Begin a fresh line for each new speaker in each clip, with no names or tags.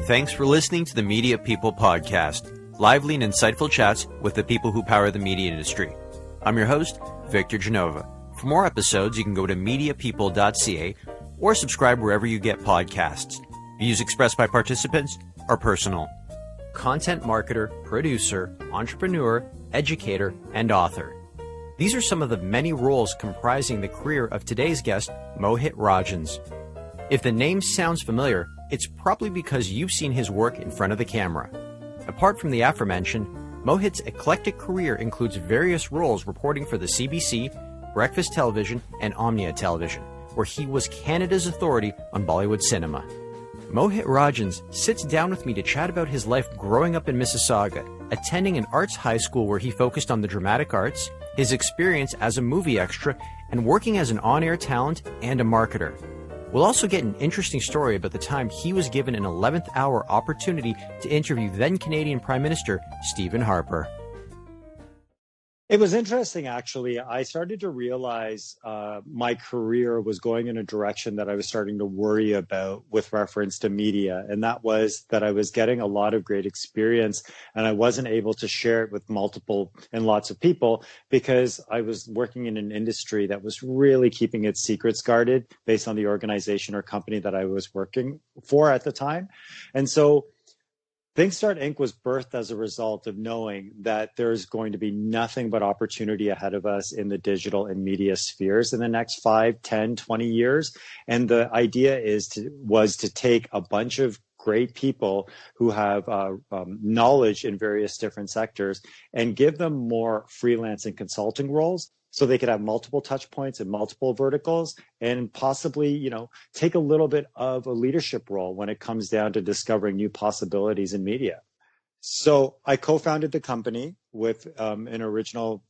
Thanks for listening to the Media People Podcast, lively and insightful chats with the people who power the media industry. I'm your host, Victor Genova. For more episodes, you can go to mediapeople.ca or subscribe wherever you get podcasts. Views expressed by participants are personal. Content marketer, producer, entrepreneur, educator, and author. These are some of the many roles comprising the career of today's guest, Mohit Rajhans. If the name sounds familiar, it's probably because you've seen his work in front of the camera. Apart from the aforementioned, Mohit's eclectic career includes various roles reporting for the CBC, Breakfast Television, and OMNI Television, where he was Canada's authority on Bollywood Cinema. Mohit Rajhans sits down with me to chat about his life growing up in Mississauga, attending an arts high school where he focused on the dramatic arts, his experience as a movie extra, and working as an on-air talent and a marketer. We'll also get an interesting story about the time he was given an 11th hour opportunity to interview then Canadian Prime Minister Stephen Harper.
It was interesting, actually. I started to realize my career was going in a direction that I was starting to worry about with reference to media. And that was that I was getting a lot of great experience and I wasn't able to share it with multiple and lots of people because I was working in an industry that was really keeping its secrets guarded based on the organization or company that I was working for at the time. And so ThinkStart Inc. was birthed as a result of knowing that there's going to be nothing but opportunity ahead of us in the digital and media spheres in the next 5, 10, 20 years. And the idea was to take a bunch of great people who have knowledge in various different sectors and give them more freelance and consulting roles so they could have multiple touch points and multiple verticals and possibly, take a little bit of a leadership role when it comes down to discovering new possibilities in media. So I co-founded the company with an original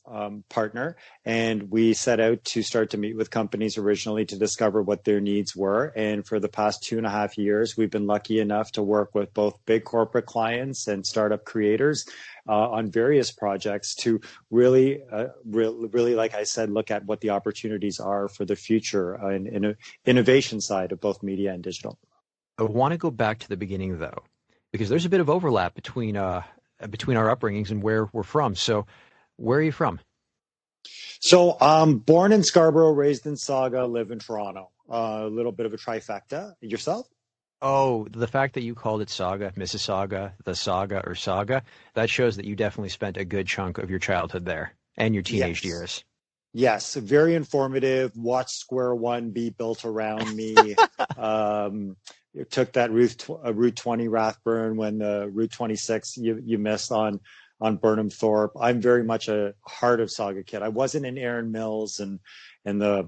partner, and we set out to start to meet with companies originally to discover what their needs were. And for the past 2.5 years, we've been lucky enough to work with both big corporate clients and startup creators on various projects to really, like I said, look at what the opportunities are for the future in an innovation side of both media and digital.
I want to go back to the beginning, though, because there's a bit of overlap between our upbringings and where we're from. So where are you from?
So born in Scarborough, raised in Saga, live in Toronto. A little bit of a trifecta. Yourself?
Oh, the fact that you called it Saga, Mississauga, the Saga or Saga, that shows that you definitely spent a good chunk of your childhood there and your teenage years.
Yes, very informative. Watched Square One be built around me. Took that Route 20 Rathburn when the Route 26 you missed on Burnham Thorpe. I'm very much a heart of Saga kid. I wasn't in Erin Mills and the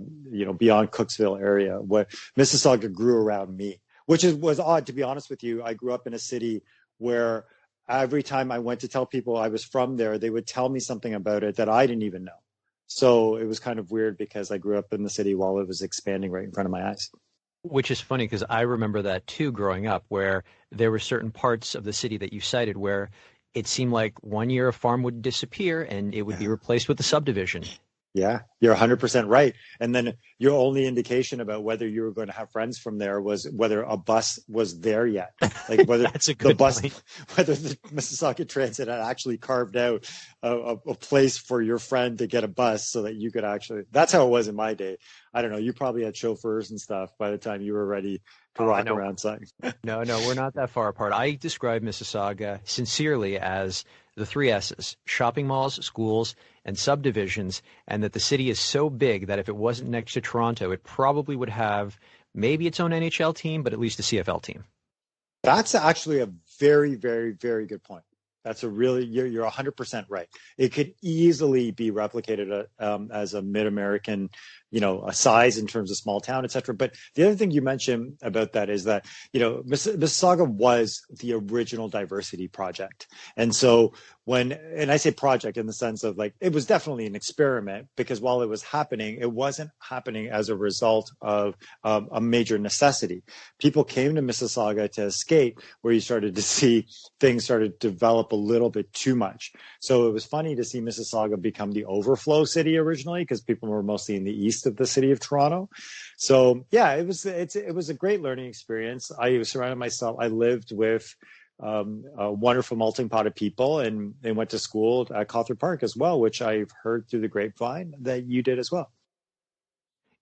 beyond Cooksville area. What Mississauga grew around me, which was odd, to be honest with you. I grew up in a city where every time I went to tell people I was from there, they would tell me something about it that I didn't even know. So it was kind of weird because I grew up in the city while it was expanding right in front of my eyes.
Which is funny because I remember that too growing up, where there were certain parts of the city that you cited where it seemed like one year a farm would disappear and it would be replaced with a subdivision.
Yeah, you're 100% right. And then your only indication about whether you were going to have friends from there was whether a bus was there yet. Like whether
That's a good point.
Whether the Mississauga Transit had actually carved out a place for your friend to get a bus so that you could actually, that's how it was in my day. I don't know. You probably had chauffeurs and stuff by the time you were ready to rock around something.
No, we're not that far apart. I describe Mississauga sincerely as the 3 S's: shopping malls, schools, and subdivisions, and that the city is so big that if it wasn't next to Toronto, it probably would have maybe its own NHL team, but at least a CFL team.
That's actually a very, very, very good point. That's you're 100% right. It could easily be replicated as a mid-American, a size in terms of small town, et cetera. But the other thing you mentioned about that is that, Mississauga was the original diversity project. And so and I say project in the sense of it was definitely an experiment because while it was happening, it wasn't happening as a result of a major necessity. People came to Mississauga to escape, where you started to see things started to develop a little bit too much. So it was funny to see Mississauga become the overflow city originally because people were mostly in the east east of the city of Toronto. So yeah, it was a great learning experience. I surrounded myself. I lived with a wonderful melting pot of people, and went to school at Cawthron Park as well, which I've heard through the grapevine that you did as well.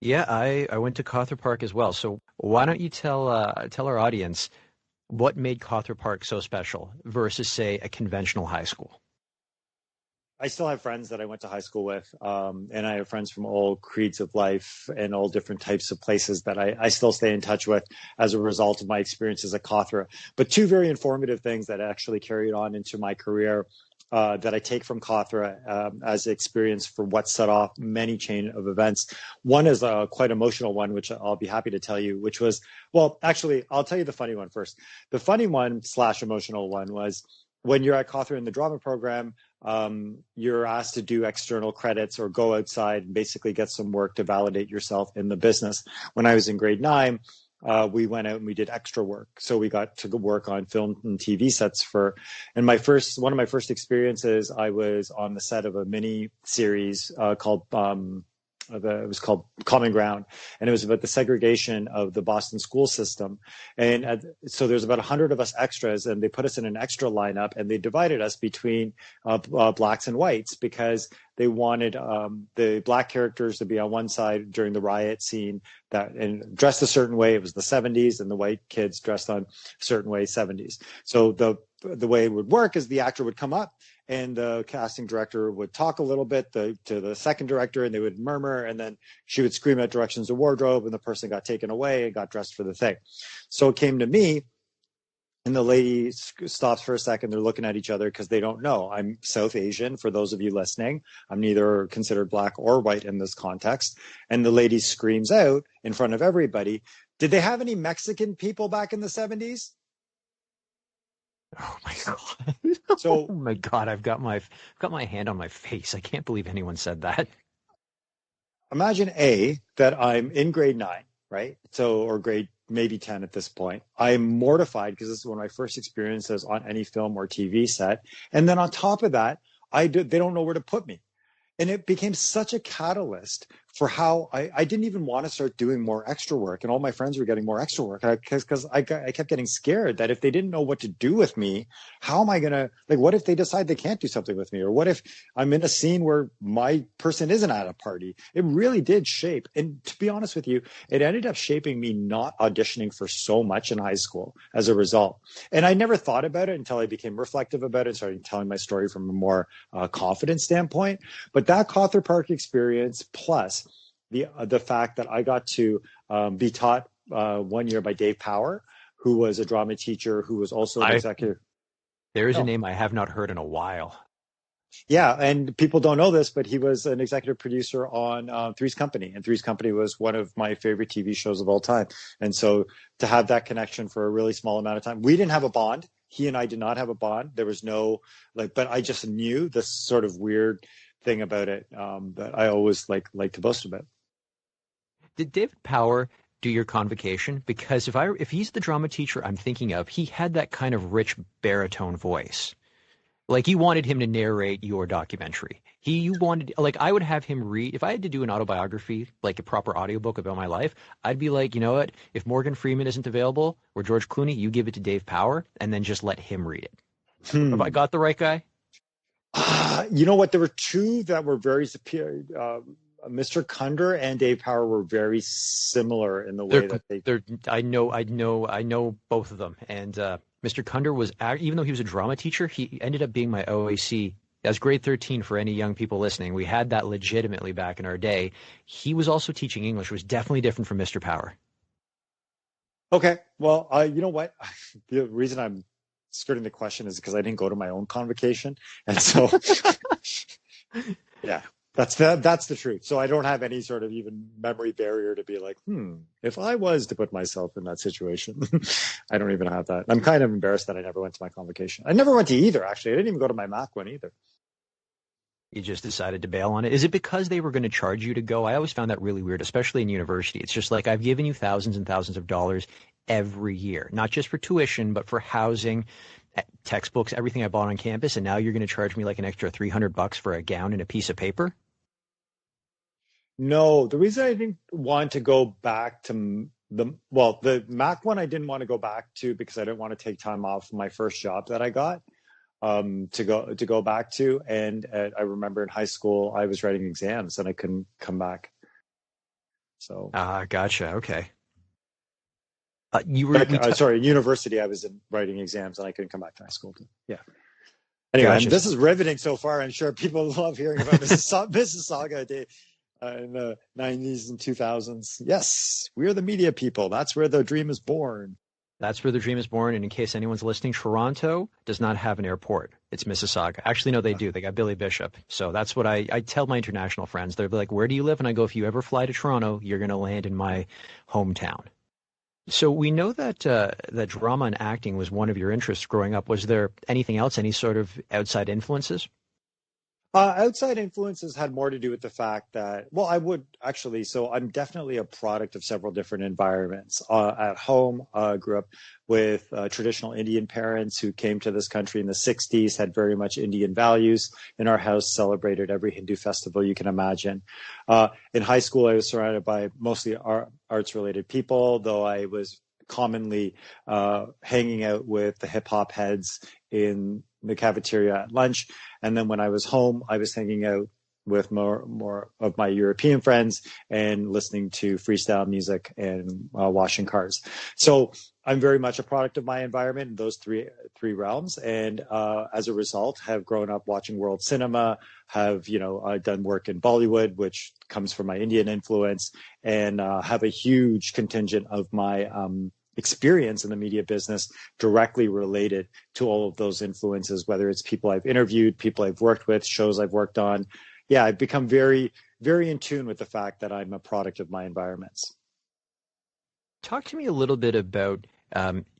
Yeah, I went to Cawthron Park as well. So why don't you tell our audience what made Cawthron Park so special versus, say, a conventional high school?
I still have friends that I went to high school with, and I have friends from all creeds of life and all different types of places that I still stay in touch with as a result of my experiences at Cawthron. But two very informative things that actually carried on into my career that I take from Cawthron as experience for what set off many chain of events. One is a quite emotional one, which I'll be happy to tell you, which was, well, actually, I'll tell you the funny one first. The funny one / emotional one was when you're at Cawthron in the drama program, you're asked to do external credits or go outside and basically get some work to validate yourself in the business. When I was in grade 9, we went out and we did extra work. So we got to work on film and TV sets and one of my first experiences, I was on the set of a mini series called it was called Common Ground, and it was about the segregation of the Boston school system. And so there's about 100 of us extras, and they put us in an extra lineup, and they divided us between blacks and whites because they wanted the black characters to be on one side during the riot scene and dressed a certain way. It was the 70s, and the white kids dressed on a certain way, 70s. So the way it would work is the actor would come up, and the casting director would talk a little bit to the second director, and they would murmur, and then she would scream out directions of wardrobe, and the person got taken away and got dressed for the thing. So it came to me, and the lady stops for a second. They're looking at each other because they don't know. I'm South Asian, for those of you listening. I'm neither considered black or white in this context. And the lady screams out in front of everybody, "Did they have any Mexican people back in the 70s?"
Oh my God.
So,
oh my God, I've got my hand on my face. I can't believe anyone said that.
Imagine that I'm in grade 9, right? So, or grade maybe 10 at this point. I'm mortified because this is one of my first experiences on any film or TV set. And then on top of that, they don't know where to put me. And it became such a catalyst for how I didn't even want to start doing more extra work. And all my friends were getting more extra work because I kept getting scared that if they didn't know what to do with me, how am I going to, what if they decide they can't do something with me? Or what if I'm in a scene where my person isn't at a party? It really did shape. And to be honest with you, it ended up shaping me not auditioning for so much in high school as a result. And I never thought about it until I became reflective about it, started telling my story from a more confident standpoint. But that Cawthron Park experience, plus the fact that I got to be taught 1 year by Dave Power, who was a drama teacher, who was also an executive.
There is a name I have not heard in a while.
Yeah, and people don't know this, but he was an executive producer on Three's Company, and Three's Company was one of my favorite TV shows of all time. And so to have that connection for a really small amount of time, we didn't have a bond. He and I did not have a bond. There was no but I just knew this sort of weird thing about it that I always like to boast about.
Did David Power do your convocation? Because if he's the drama teacher I'm thinking of, he had that kind of rich baritone voice. Like, you wanted him to narrate your documentary. I would have him read, if I had to do an autobiography, like a proper audiobook about my life, I'd be like, you know what, if Morgan Freeman isn't available or George Clooney, you give it to Dave Power and then just let him read it. Have I got the right guy?
You know what? There were two that were very superior. Mr. Kunder and Dave Power were very similar in the way that they.
I know both of them. And Mr. Kunder was, even though he was a drama teacher, he ended up being my OAC. That's grade 13 for any young people listening. We had that legitimately back in our day. He was also teaching English, which was definitely different from Mr. Power.
Okay. Well, you know what? The reason I'm skirting the question is because I didn't go to my own convocation. And so, yeah. That's the truth. So I don't have any sort of even memory barrier to be like, if I was to put myself in that situation, I don't even have that. I'm kind of embarrassed that I never went to my convocation. I never went to either, actually. I didn't even go to my MAC one either.
You just decided to bail on it. Is it because they were going to charge you to go? I always found that really weird, especially in university. It's just like, I've given you thousands and thousands of dollars every year, not just for tuition, but for housing, textbooks, everything I bought on campus. And now you're going to charge me like an extra $300 for a gown and a piece of paper?
No, the reason I didn't want to go back to the Mac one, I didn't want to go back to because I didn't want to take time off my first job that I got to go back to. And I remember in high school I was writing exams and I couldn't come back. So,
Gotcha. Okay. You were
sorry, in university I was writing exams and I couldn't come back to high school. Yeah. Anyway,
Gotcha.
This is riveting so far. I'm sure people love hearing about Mississauga in the 90s and 2000s. Yes, we're the media people. That's where the dream is born.
That's where the dream is born. And in case anyone's listening, Toronto does not have an airport. It's Mississauga. Actually, no, they do. They got Billy Bishop. So that's what I tell my international friends. They're like, where do you live? And I go, if you ever fly to Toronto, you're going to land in my hometown. So we know that that drama and acting was one of your interests growing up. Was there anything else, any sort of outside influences?
Outside influences had more to do with the fact that, well, I would actually, so I'm definitely a product of several different environments. At home, grew up with traditional Indian parents who came to this country in the 60s, had very much Indian values. In our house, celebrated every Hindu festival you can imagine. In high school, I was surrounded by mostly arts-related people, though I was commonly hanging out with the hip-hop heads in the cafeteria at lunch. And then when I was home, I was hanging out with more of my European friends and listening to freestyle music and washing cars. So I'm very much a product of my environment in those three realms. And as a result, have grown up watching world cinema, have, done work in Bollywood, which comes from my Indian influence, and have a huge contingent of my experience in the media business directly related to all of those influences, whether it's people I've interviewed, people I've worked with, shows I've worked on. Yeah, I've become very, very in tune with the fact that I'm a product of my environments.
Talk to me a little bit about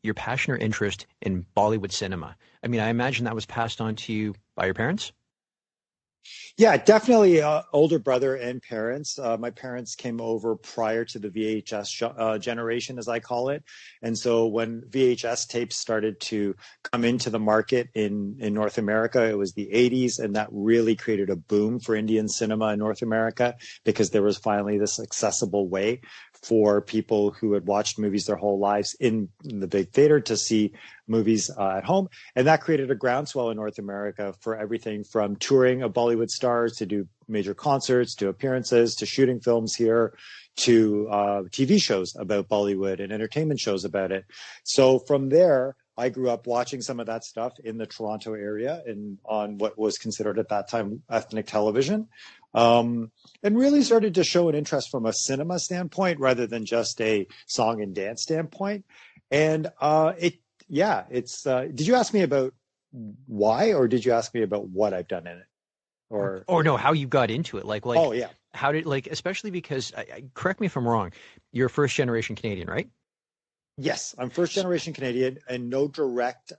your passion or interest in Bollywood cinema. I mean, I imagine that was passed on to you by your parents?
Yeah, definitely older brother and parents. My parents came over prior to the VHS generation, as I call it. And so when VHS tapes started to come into the market in North America, it was the 80s. And that really created a boom for Indian cinema in North America because there was finally this accessible way for people who had watched movies their whole lives in the big theater to see movies at home. And that created a groundswell in North America for everything from touring of Bollywood stars to do major concerts, to appearances, to shooting films here, to TV shows about Bollywood and entertainment shows about it. So from there, I grew up watching some of that stuff in the Toronto area and on what was considered at that time ethnic television. And really started to show an interest from a cinema standpoint rather than just a song and dance standpoint. And did you ask me about why, or did you ask me about what I've done in it?
Or no, how you got into it?
Oh, yeah.
How did, especially because, correct me if I'm wrong, you're first generation Canadian, right?
Yes, I'm first generation Canadian and no direct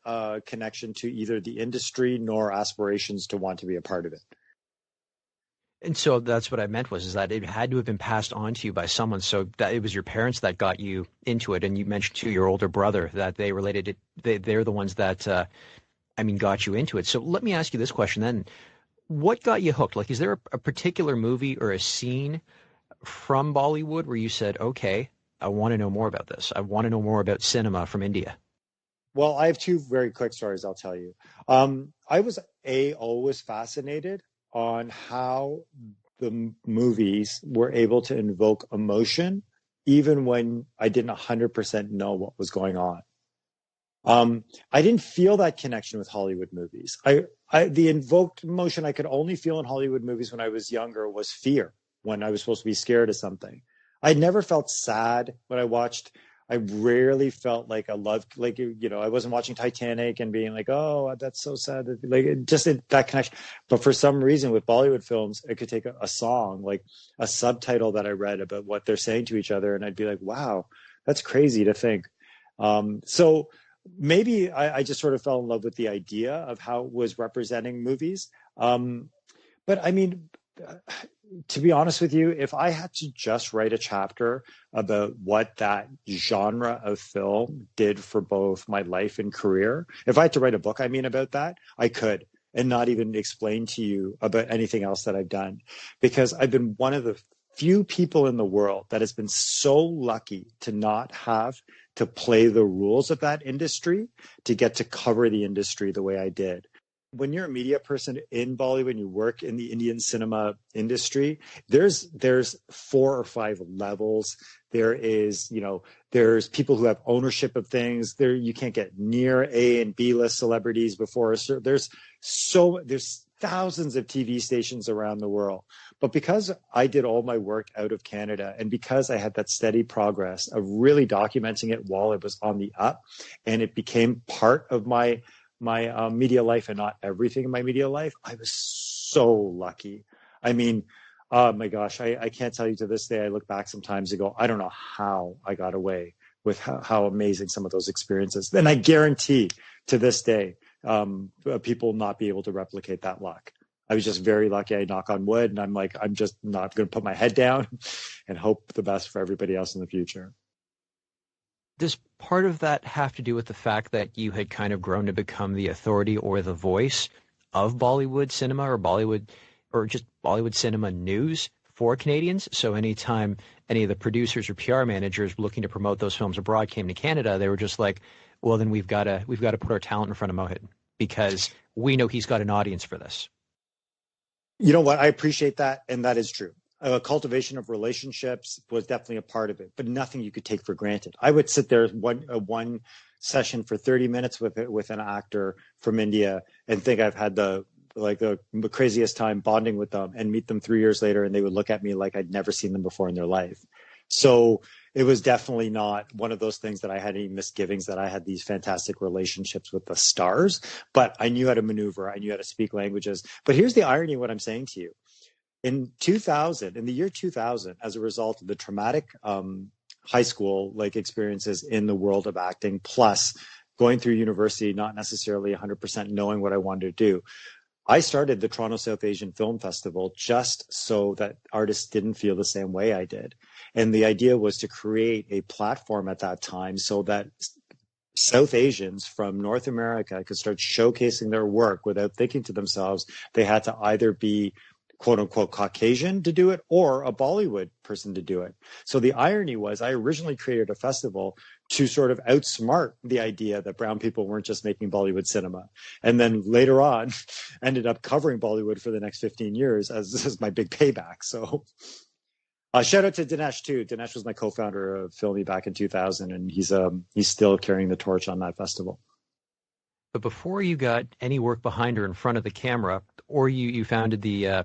connection to either the industry nor aspirations to want to be a part of it.
And so that's what I meant is that it had to have been passed on to you by someone. So that it was your parents that got you into it. And you mentioned to your older brother that they related it. They're the ones that, got you into it. So let me ask you this question then. What got you hooked? Is there a particular movie or a scene from Bollywood where you said, okay, I want to know more about this. I want to know more about cinema from India?
Well, I have two very quick stories I'll tell you. I was always fascinated on how the movies were able to invoke emotion, even when I didn't 100% know what was going on. I didn't feel that connection with Hollywood movies. The invoked emotion I could only feel in Hollywood movies when I was younger was fear, when I was supposed to be scared of something. I never felt sad when I watched. I rarely felt like I wasn't watching Titanic and being like, oh, that's so sad. That connection. But for some reason with Bollywood films, I could take a song, like a subtitle that I read about what they're saying to each other. And I'd be like, wow, that's crazy to think. So maybe I just sort of fell in love with the idea of how it was representing movies. But I mean, to be honest with you, if I had to just write a chapter about what that genre of film did for both my life and career, if I had to write a book, about that, I could, and not even explain to you about anything else that I've done, because I've been one of the few people in the world that has been so lucky to not have to play the rules of that industry to get to cover the industry the way I did. When you're a media person in Bollywood, you work in the Indian cinema industry, there's 4 or 5 levels. There is, there's people who have ownership of things. There, you can't get near A and B list celebrities before a certain, there's thousands of TV stations around the world. But because I did all my work out of Canada, and because I had that steady progress of really documenting it while it was on the up, and it became part of my media life and not everything in my media life, I was so lucky. I mean, oh my gosh, I can't tell you to this day, I look back sometimes and go, I don't know how I got away with how amazing some of those experiences. And I guarantee to this day, people will not be able to replicate that luck. I was just very lucky. I knock on wood, and I'm just not going to put my head down and hope the best for everybody else in the future.
Does part of that have to do with the fact that you had kind of grown to become the authority or the voice of Bollywood cinema or just Bollywood cinema news for Canadians? So anytime any of the producers or PR managers looking to promote those films abroad came to Canada, they were just like, well, then we've got to put our talent in front of Mohit because we know he's got an audience for this.
You know what? I appreciate that, and that is true. Cultivation of relationships was definitely a part of it, but nothing you could take for granted. I would sit there one session for 30 minutes with an actor from India and think I've had the craziest time bonding with them, and meet them 3 years later, and they would look at me like I'd never seen them before in their life. So it was definitely not one of those things that I had any misgivings that I had these fantastic relationships with the stars, but I knew how to maneuver. I knew how to speak languages. But here's the irony of what I'm saying to you. In the year 2000, as a result of the traumatic high school experiences in the world of acting, plus going through university, not necessarily 100% knowing what I wanted to do, I started the Toronto South Asian Film Festival just so that artists didn't feel the same way I did. And the idea was to create a platform at that time so that South Asians from North America could start showcasing their work without thinking to themselves they had to either be quote unquote Caucasian to do it or a Bollywood person to do it. So the irony was I originally created a festival to sort of outsmart the idea that brown people weren't just making Bollywood cinema. And then later on ended up covering Bollywood for the next 15 years as my big payback. So shout out to Dinesh too. Dinesh was my co-founder of Filmy back in 2000, and he's still carrying the torch on that festival.
But before you got any work behind or in front of the camera, or you founded the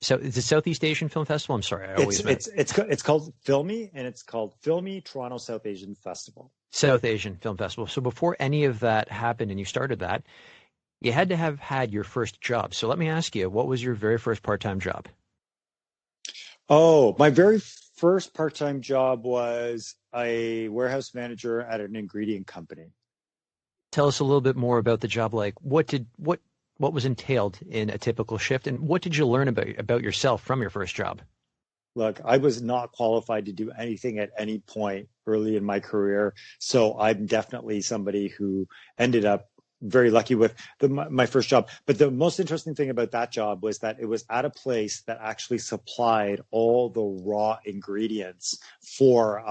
so it's the Southeast Asian Film Festival. I'm sorry,
it's called Filmy, and it's called Filmy Toronto South Asian Festival.
South Asian Film Festival. So before any of that happened and you started that, you had to have had your first job. So let me ask you, what was your very first part-time job?
Oh, my very first part-time job was a warehouse manager at an ingredient company.
Tell us a little bit more about the job. Like, what was entailed in a typical shift, and what did you learn about yourself from your first job?
Look, I was not qualified to do anything at any point early in my career, so I'm definitely somebody who ended up very lucky with my first job. But the most interesting thing about that job was that it was at a place that actually supplied all the raw ingredients for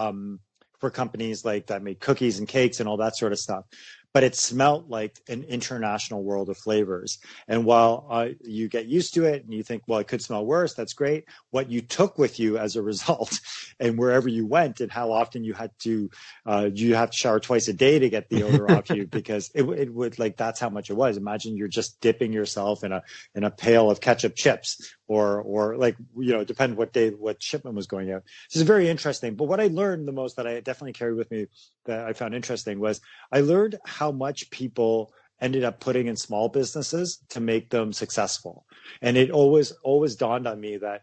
companies like that made cookies and cakes and all that sort of stuff. But it smelled like an international world of flavors. And while you get used to it and you think, well, it could smell worse, that's great. What you took with you as a result, and wherever you went, and how often you have to shower twice a day to get the odor off you, because it would that's how much it was. Imagine you're just dipping yourself in a pail of ketchup chips, or depend what shipment was going out. This is very interesting. But what I learned the most that I definitely carried with me that I found interesting was I learned how much people ended up putting in small businesses to make them successful. And it always dawned on me that,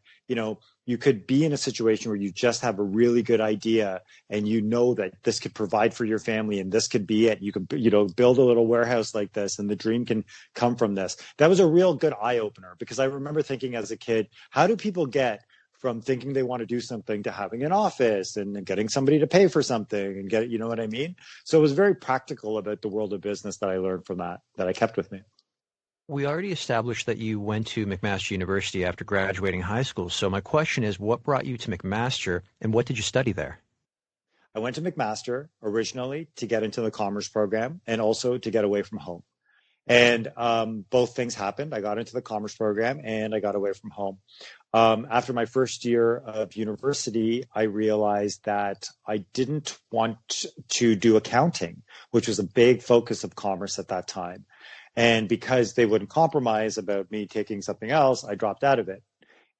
you could be in a situation where you just have a really good idea and you know that this could provide for your family and this could be it. You could, build a little warehouse like this and the dream can come from this. That was a real good eye opener, because I remember thinking as a kid, how do people get from thinking they want to do something to having an office and getting somebody to pay for something and get it, you know what I mean? So it was very practical about the world of business that I learned from that I kept with me.
We already established that you went to McMaster University after graduating high school. So my question is, what brought you to McMaster and what did you study there?
I went to McMaster originally to get into the commerce program and also to get away from home. And both things happened. I got into the commerce program and I got away from home. After my first year of university, I realized that I didn't want to do accounting, which was a big focus of commerce at that time. And because they wouldn't compromise about me taking something else, I dropped out of it.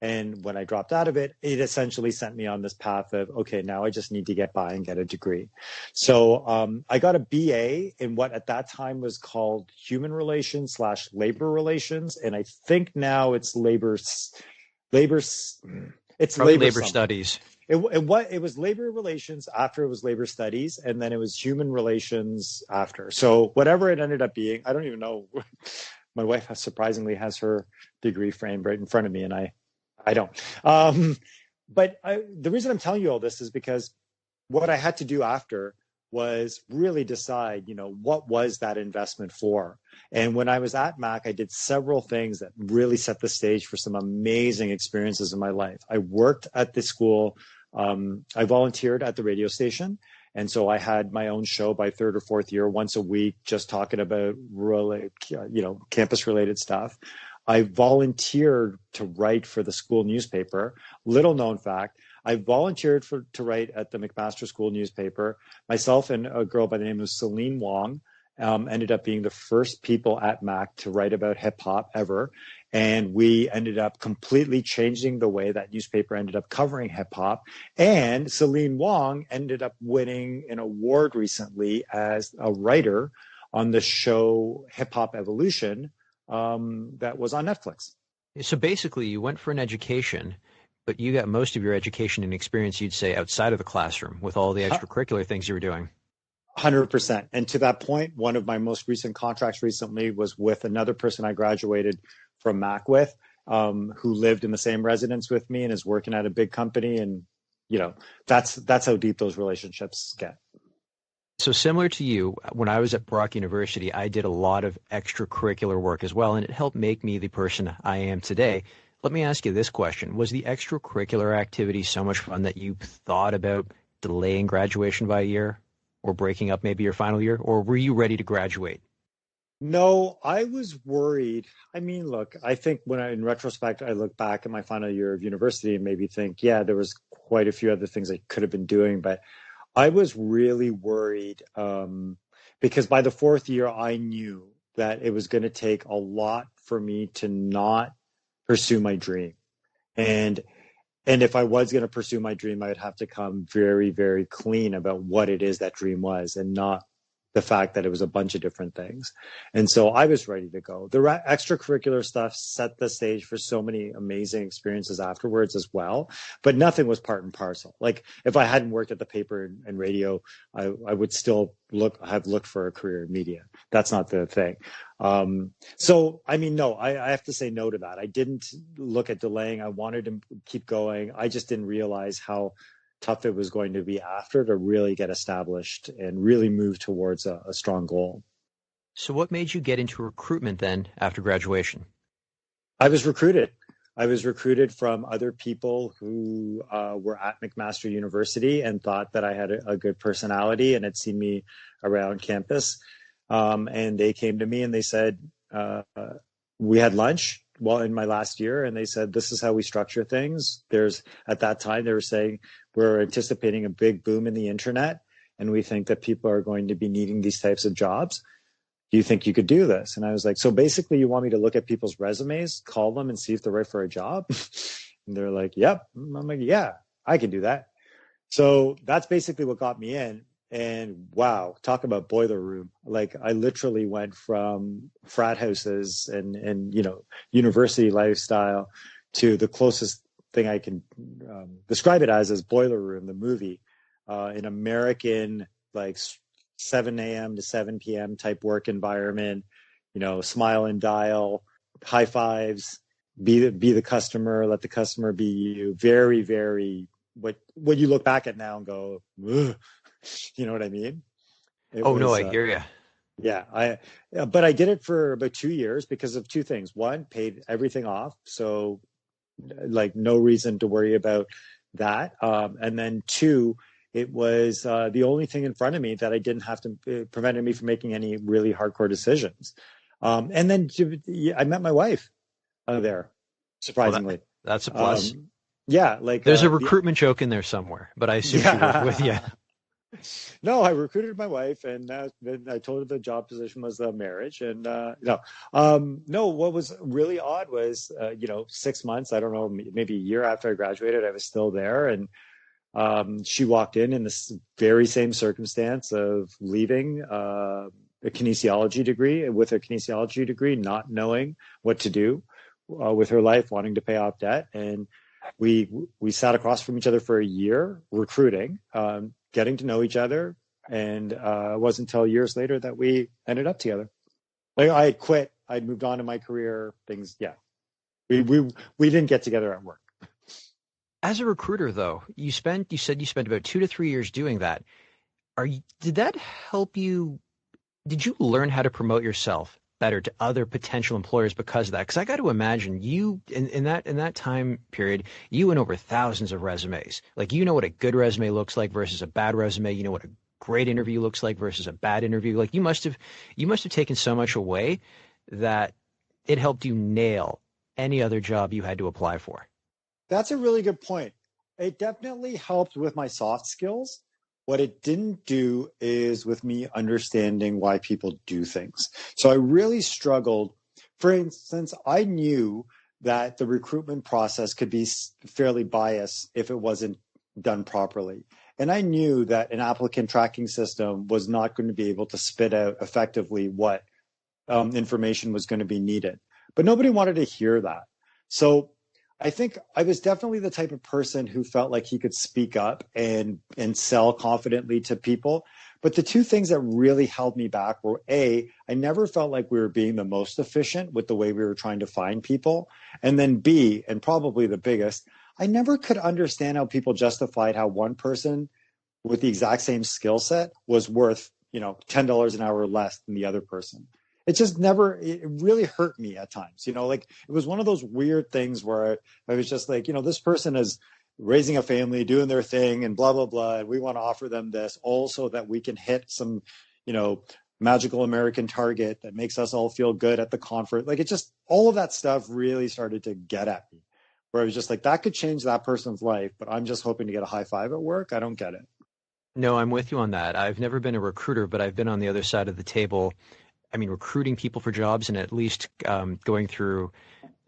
And when I dropped out of it, it essentially sent me on this path of, okay, now I just need to get by and get a degree. So I got a BA in what at that time was called human relations / labor relations. And I think now it's labor
studies.
It was labor relations after it was labor studies, and then it was human relations after. So whatever it ended up being, I don't even know. My wife surprisingly has her degree framed right in front of me, and I don't. But the reason I'm telling you all this is because what I had to do after was really decide, what was that investment for? And when I was at Mac, I did several things that really set the stage for some amazing experiences in my life. I worked at the school. I volunteered at the radio station. And so I had my own show by third or fourth year, once a week, just talking about campus related stuff. I volunteered to write for the school newspaper. Little known fact, I volunteered to write at the McMaster School newspaper. Myself and a girl by the name of Celine Wong ended up being the first people at Mac to write about hip hop ever. And we ended up completely changing the way that newspaper ended up covering hip hop. And Celine Wong ended up winning an award recently as a writer on the show Hip Hop Evolution that was on Netflix.
So basically, you went for an education, but you got most of your education and experience, you'd say, outside of the classroom with all the extracurricular things you were doing.
100%. And to that point, one of my most recent contracts recently was with another person I graduated from Mac with, who lived in the same residence with me and is working at a big company. And, that's how deep those relationships get.
So similar to you, when I was at Brock University, I did a lot of extracurricular work as well, and it helped make me the person I am today. Let me ask you this question. Was the extracurricular activity so much fun that you thought about delaying graduation by a year or breaking up maybe your final year, or were you ready to graduate?
No, I was worried. I mean, look, I think in retrospect, I look back at my final year of university and maybe think, yeah, there was quite a few other things I could have been doing, but I was really worried because by the fourth year, I knew that it was going to take a lot for me to not pursue my dream. And if I was going to pursue my dream, I would have to come very, very clean about what it is that dream was and not the fact that it was a bunch of different things. And so I was ready to go. The extracurricular stuff set the stage for so many amazing experiences afterwards as well, but nothing was part and parcel. Like if I hadn't worked at the paper and radio, I would still have looked for a career in media. That's not the thing. So, I mean, no, I have to say no to that. I didn't look at delaying. I wanted to keep going. I just didn't realize how tough it was going to be after to really get established and really move towards a strong goal.
So what made you get into recruitment then after graduation?
I was recruited. I was recruited from other people who were at McMaster University and thought that I had a good personality and had seen me around campus. And they came to me and they said, we had lunch in my last year, and they said, this is how we structure things. At that time, they were saying, we're anticipating a big boom in the internet, and we think that people are going to be needing these types of jobs. Do you think you could do this? And I was like, so basically you want me to look at people's resumes, call them and see if they're right for a job? And they're like, yep. I'm like, yeah, I can do that. So that's basically what got me in. And wow, talk about boiler room. Like I literally went from frat houses and university lifestyle to the closest thing I can describe it as Boiler Room, the movie, an American, like 7 a.m. to 7 p.m. type work environment, smile and dial, high fives, be the customer, let the customer be you. Very, very, what you look back at now and go, ugh. You know what I mean?
I hear you.
But I did it for about 2 years because of two things. One, paid everything off, so like no reason to worry about that. And then two, it was the only thing in front of me that I didn't have to prevented me from making any really hardcore decisions. And then I met my wife there, surprisingly.
That's a plus.
Yeah, like
there's a recruitment joke in there somewhere, but I assume she worked with you.
No, I recruited my wife, and then I told her the job position was marriage. And no, what was really odd was, 6 months, I don't know, maybe a year after I graduated, I was still there. And she walked in this very same circumstance of leaving a kinesiology degree, not knowing what to do with her life, wanting to pay off debt. And we sat across from each other for a year recruiting, getting to know each other, and it wasn't until years later that we ended up together. Like, I had quit, I'd moved on in my career, things. Yeah, we didn't get together at work.
As a recruiter, though, you said you spent about 2 to 3 years doing that. Did that help you? Did you learn how to promote yourself better to other potential employers because of that? Because I got to imagine you in that time period, you went over thousands of resumes. Like, you know what a good resume looks like versus a bad resume. You know what a great interview looks like versus a bad interview. Like, you must have taken so much away that it helped you nail any other job you had to apply for.
That's a really good point. It definitely helped with my soft skills. What it didn't do is with me understanding why people do things. So I really struggled. For instance, I knew that the recruitment process could be fairly biased if it wasn't done properly. And I knew that an applicant tracking system was not going to be able to spit out effectively what information was going to be needed. But nobody wanted to hear that. So I think I was definitely the type of person who felt like he could speak up and sell confidently to people. But the two things that really held me back were, A, I never felt like we were being the most efficient with the way we were trying to find people. And then B, and probably the biggest, I never could understand how people justified how one person with the exact same skill set was worth, $10 an hour less than the other person. It really hurt me at times, like it was one of those weird things where I was just like, this person is raising a family, doing their thing and blah, blah, blah. And we want to offer them this also that we can hit some, magical American target that makes us all feel good at the conference. Like, it just, all of that stuff really started to get at me, where I was just like, that could change that person's life, but I'm just hoping to get a high five at work. I don't get it.
No, I'm with you on that. I've never been a recruiter, but I've been on the other side of the table. I mean, recruiting people for jobs and at least going through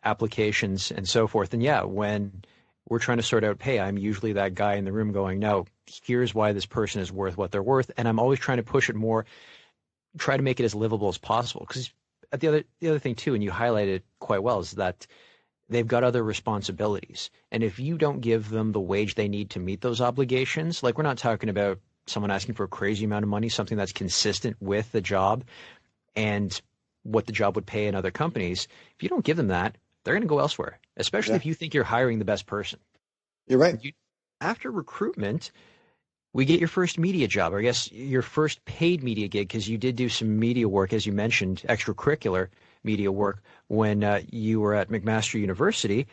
applications and so forth. And yeah, when we're trying to sort out, hey, I'm usually that guy in the room going, no, here's why this person is worth what they're worth. And I'm always trying to push it more, try to make it as livable as possible. Because the other thing too, and you highlighted it quite well, is that they've got other responsibilities. And if you don't give them the wage they need to meet those obligations, like, we're not talking about someone asking for a crazy amount of money, something that's consistent with the job and what the job would pay in other companies. If you don't give them that, they're going to go elsewhere, especially if you think you're hiring the best person.
You're right.
After recruitment, we get your first media job, or I guess your first paid media gig, because you did do some media work, as you mentioned, extracurricular media work when you were at McMaster University,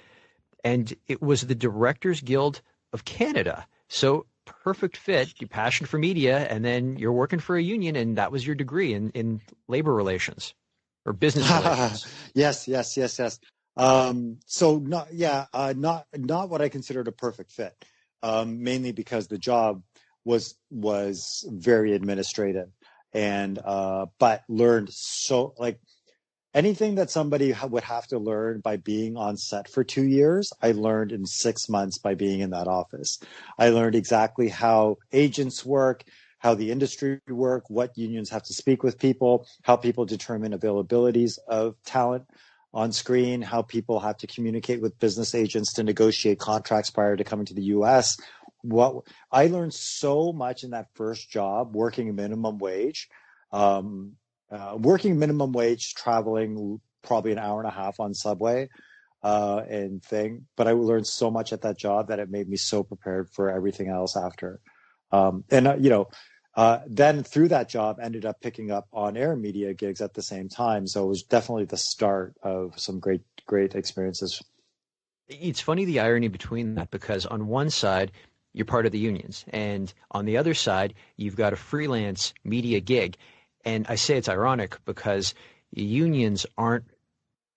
and it was the Directors Guild of Canada. So perfect fit, your passion for media, and then you're working for a union, and that was your degree in labor relations or business relations.
Yes. So not what I considered a perfect fit, mainly because the job was very administrative, and but learned so, like, anything that somebody would have to learn by being on set for 2 years, I learned in 6 months by being in that office. I learned exactly how agents work, how the industry work, what unions have to speak with people, how people determine availabilities of talent on screen, how people have to communicate with business agents to negotiate contracts prior to coming to the U.S. What I learned so much in that first job, working minimum wage. Working minimum wage, traveling probably an hour and a half on subway and thing. But I learned so much at that job that it made me so prepared for everything else after. Then through that job, ended up picking up on-air media gigs at the same time. So it was definitely the start of some great experiences.
It's funny, the irony between that, because on one side, you're part of the unions, and on the other side, you've got a freelance media gig. And I say it's ironic because unions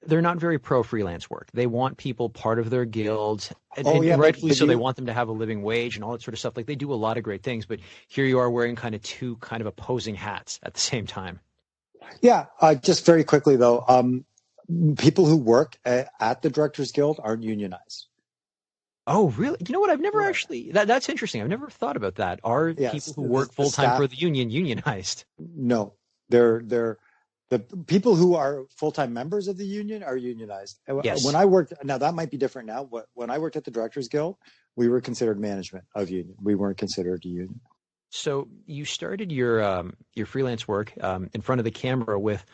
they're not very pro freelance work. They want people part of their guilds, and rightfully so. They want them to have a living wage and all that sort of stuff. Like, they do a lot of great things, but here you are wearing two opposing hats at the same time.
Yeah, just very quickly though, people who work at the Directors Guild aren't unionized.
Oh, really? You know what? I've never actually. That's interesting. I've never thought about that. Are people who work full time for the union unionized?
No, they're the people who are full-time members of the union are unionized.
Yes.
When I worked, now that might be different now, but when I worked at the Directors Guild, we were considered management of union. We weren't considered a union.
So you started your freelance work in front of the camera with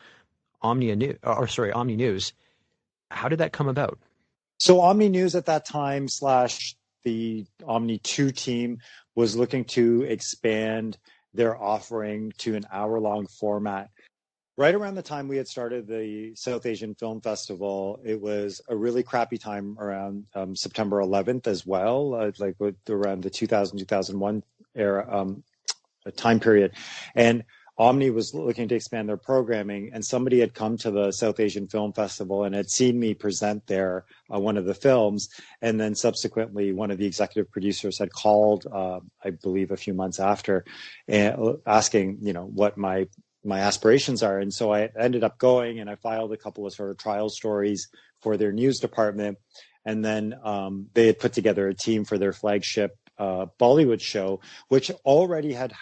OMNI News. How did that come about?
So OMNI News at that time / the OMNI 2 team was looking to expand their offering to an hour-long format. Right around the time we had started the South Asian Film Festival, it was a really crappy time around September 11th as well, around the 2000-2001 era time period. And OMNI was looking to expand their programming, and somebody had come to the South Asian Film Festival and had seen me present there one of the films, and then subsequently one of the executive producers had called, I believe a few months after, asking, what my aspirations are. And so I ended up going, and I filed a couple of sort of trial stories for their news department. And then they had put together a team for their flagship Bollywood show, which already had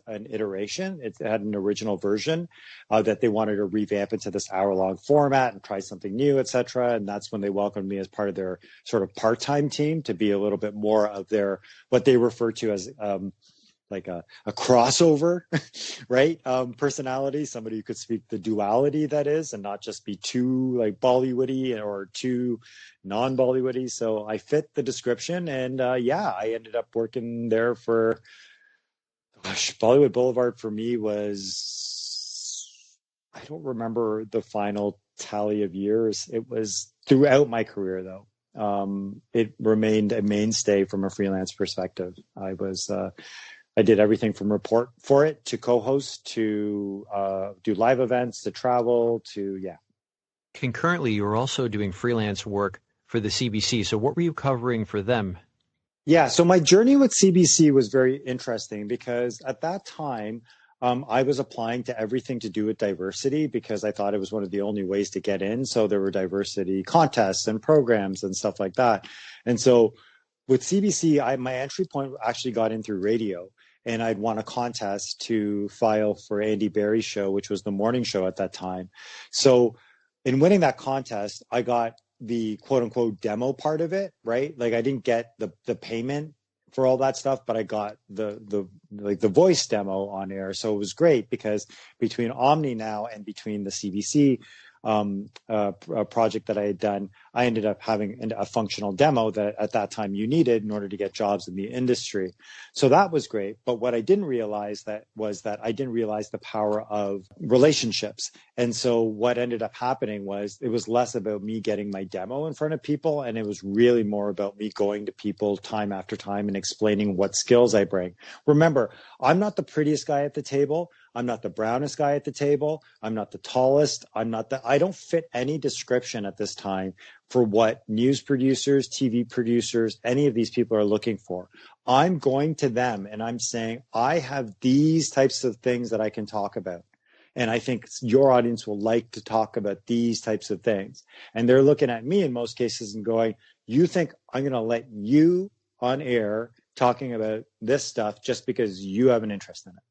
an iteration. It had an original version that they wanted to revamp into this hour-long format and try something new, etc. And that's when they welcomed me as part of their sort of part-time team to be a little bit more of their, what they refer to as like a crossover, right? Personality, somebody who could speak the duality, that is, and not just be too like Bollywoody or too non-Bollywoody. So I fit the description, and I ended up working there for, Bollywood Boulevard for me was, I don't remember the final tally of years. It was throughout my career though. It remained a mainstay from a freelance perspective. I did everything from report for it to co-host to do live events to travel to,
Concurrently, you were also doing freelance work for the CBC. So what were you covering for them?
Yeah, so my journey with CBC was very interesting because at that time, I was applying to everything to do with diversity because I thought it was one of the only ways to get in. So there were diversity contests and programs and stuff like that. And so with CBC, my entry point actually got in through radio. And I'd won a contest to file for Andy Barry's show, which was the morning show at that time. So in winning that contest, I got the quote unquote demo part of it, right? Like I didn't get the payment for all that stuff, but I got the voice demo on air. So it was great because between OMNI now and between the CBC project that I had done, I ended up having a functional demo that at that time you needed in order to get jobs in the industry. So that was great. But what I didn't realize was that I didn't realize the power of relationships. And so what ended up happening was it was less about me getting my demo in front of people, and it was really more about me going to people time after time and explaining what skills I bring. Remember, I'm not the prettiest guy at the table. I'm not the brownest guy at the table. I'm not the tallest. I don't fit any description at this time for what news producers, TV producers, any of these people are looking for. I'm going to them and I'm saying, I have these types of things that I can talk about. And I think your audience will like to talk about these types of things. And they're looking at me in most cases and going, you think I'm going to let you on air talking about this stuff just because you have an interest in it?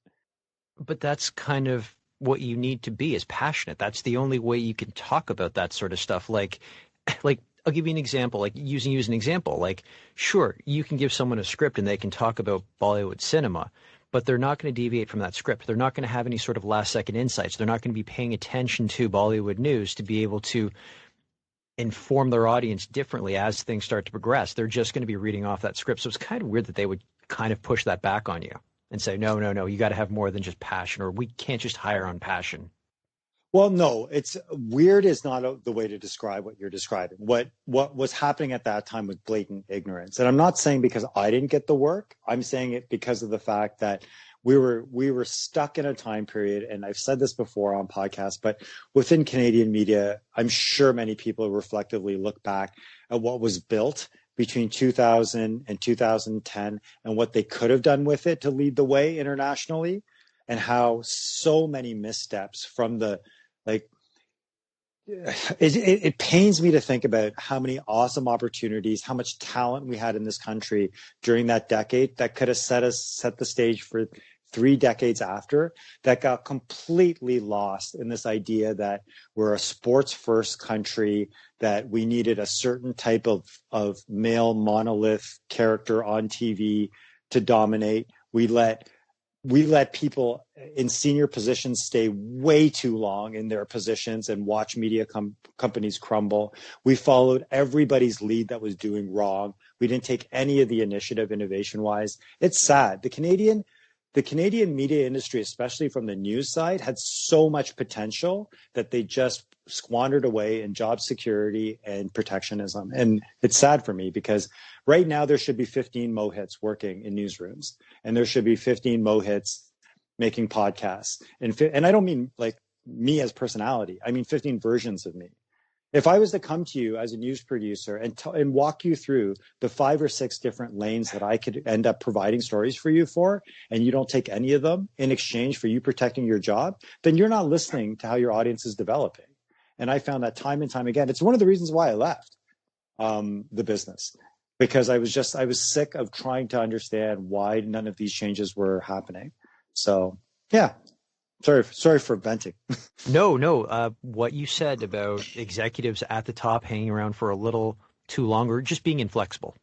But that's kind of what you need to be, is passionate. That's the only way you can talk about that sort of stuff. Like I'll give you an example, like using you as an example. Like, sure, you can give someone a script and they can talk about Bollywood cinema, but they're not going to deviate from that script. They're not going to have any sort of last-second insights. They're not going to be paying attention to Bollywood news to be able to inform their audience differently as things start to progress. They're just going to be reading off that script. So it's kind of weird that they would kind of push that back on you and say, no, no, no, you got to have more than just passion, or we can't just hire on passion?
Well, no, it's weird is not the way to describe what you're describing. What was happening at that time was blatant ignorance. And I'm not saying because I didn't get the work. I'm saying it because of the fact that we were stuck in a time period, and I've said this before on podcasts, but within Canadian media, I'm sure many people reflectively look back at what was built between 2000 and 2010 and what they could have done with it to lead the way internationally, and how so many missteps from the like it pains me to think about how many awesome opportunities, how much talent we had in this country during that decade that could have set the stage for 3 decades after, that got completely lost in this idea that we're a sports first country, that we needed a certain type of male monolith character on TV to dominate. We let people in senior positions stay way too long in their positions and watch media companies crumble. We followed everybody's lead that was doing wrong. We didn't take any of the initiative innovation-wise. It's sad. The Canadian media industry, especially from the news side, had so much potential that they just squandered away in job security and protectionism. And it's sad for me because right now there should be 15 Mohits working in newsrooms, and there should be 15 Mohits making podcasts. And I don't mean like me as personality. I mean 15 versions of me. If I was to come to you as a news producer and walk you through the 5 or 6 different lanes that I could end up providing stories for you for, and you don't take any of them in exchange for you protecting your job, then you're not listening to how your audience is developing. And I found that time and time again. It's one of the reasons why I left the business, because I was sick of trying to understand why none of these changes were happening. So yeah. Sorry for venting.
No. What you said about executives at the top hanging around for a little too long, or just being inflexible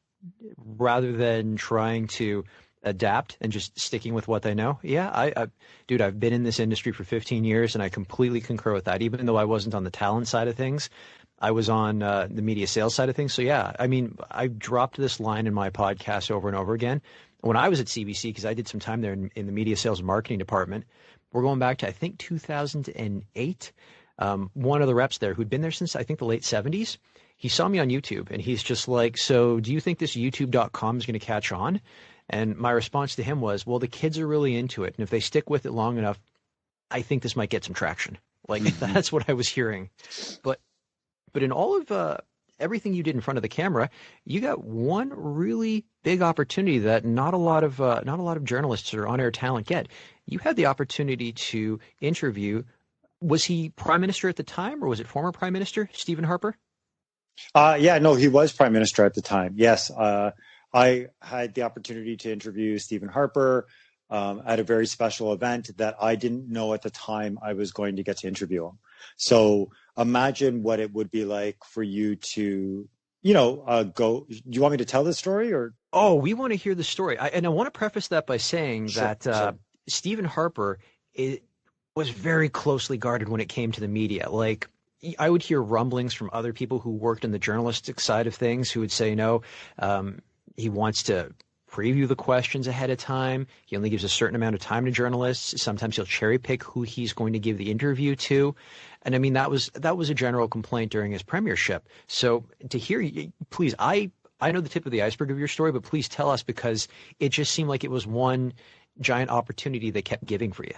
rather than trying to adapt and just sticking with what they know. Yeah, dude, I've been in this industry for 15 years, and I completely concur with that. Even though I wasn't on the talent side of things, I was on the media sales side of things. So yeah, I mean, I dropped this line in my podcast over and over again. When I was at CBC, because I did some time there in the media sales and marketing department, we're going back to, I think, 2008. One of the reps there who'd been there since, I think, the late 70s, he saw me on YouTube, and he's just like, so do you think this YouTube.com is going to catch on? And my response to him was, well, the kids are really into it, and if they stick with it long enough, I think this might get some traction. Like, that's what I was hearing. But in all of everything you did in front of the camera, you got one really big opportunity that not a lot of journalists or on-air talent get. You had the opportunity to interview, was he prime minister at the time, or was it former prime minister Stephen Harper?
Yeah, no, he was prime minister at the time. Yes, I had the opportunity to interview Stephen Harper at a very special event that I didn't know at the time I was going to get to interview him. So imagine what it would be like for you to, go. Do you want me to tell this story, or?
Oh, we want to hear the story. I want to preface that by saying that Stephen Harper was very closely guarded when it came to the media. Like, I would hear rumblings from other people who worked in the journalistic side of things who would say, he wants to preview the questions ahead of time. He only gives a certain amount of time to journalists. Sometimes he'll cherry pick who he's going to give the interview to. And I mean, that was a general complaint during his premiership. So to hear you, please, I know the tip of the iceberg of your story, but please tell us, because it just seemed like it was one giant opportunity they kept giving for you.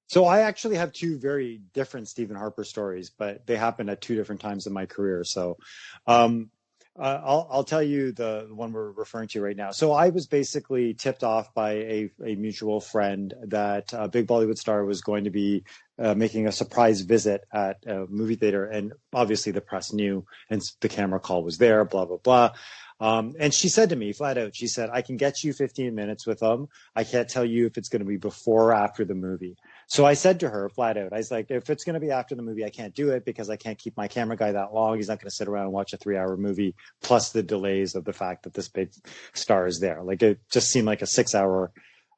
So I actually have 2 very different Stephen Harper stories, but they happened at 2 different times in my career. So I'll tell you the one we're referring to right now. So I was basically tipped off by a mutual friend that a big Bollywood star was going to be making a surprise visit at a movie theater. And obviously the press knew, and the camera call was there, blah, blah, blah. And she said to me flat out, she said, I can get you 15 minutes with him. I can't tell you if it's going to be before or after the movie. So I said to her flat out, I was like, if it's going to be after the movie, I can't do it because I can't keep my camera guy that long. He's not going to sit around and watch a 3-hour movie, plus the delays of the fact that this big star is there. Like, it just seemed like a 6-hour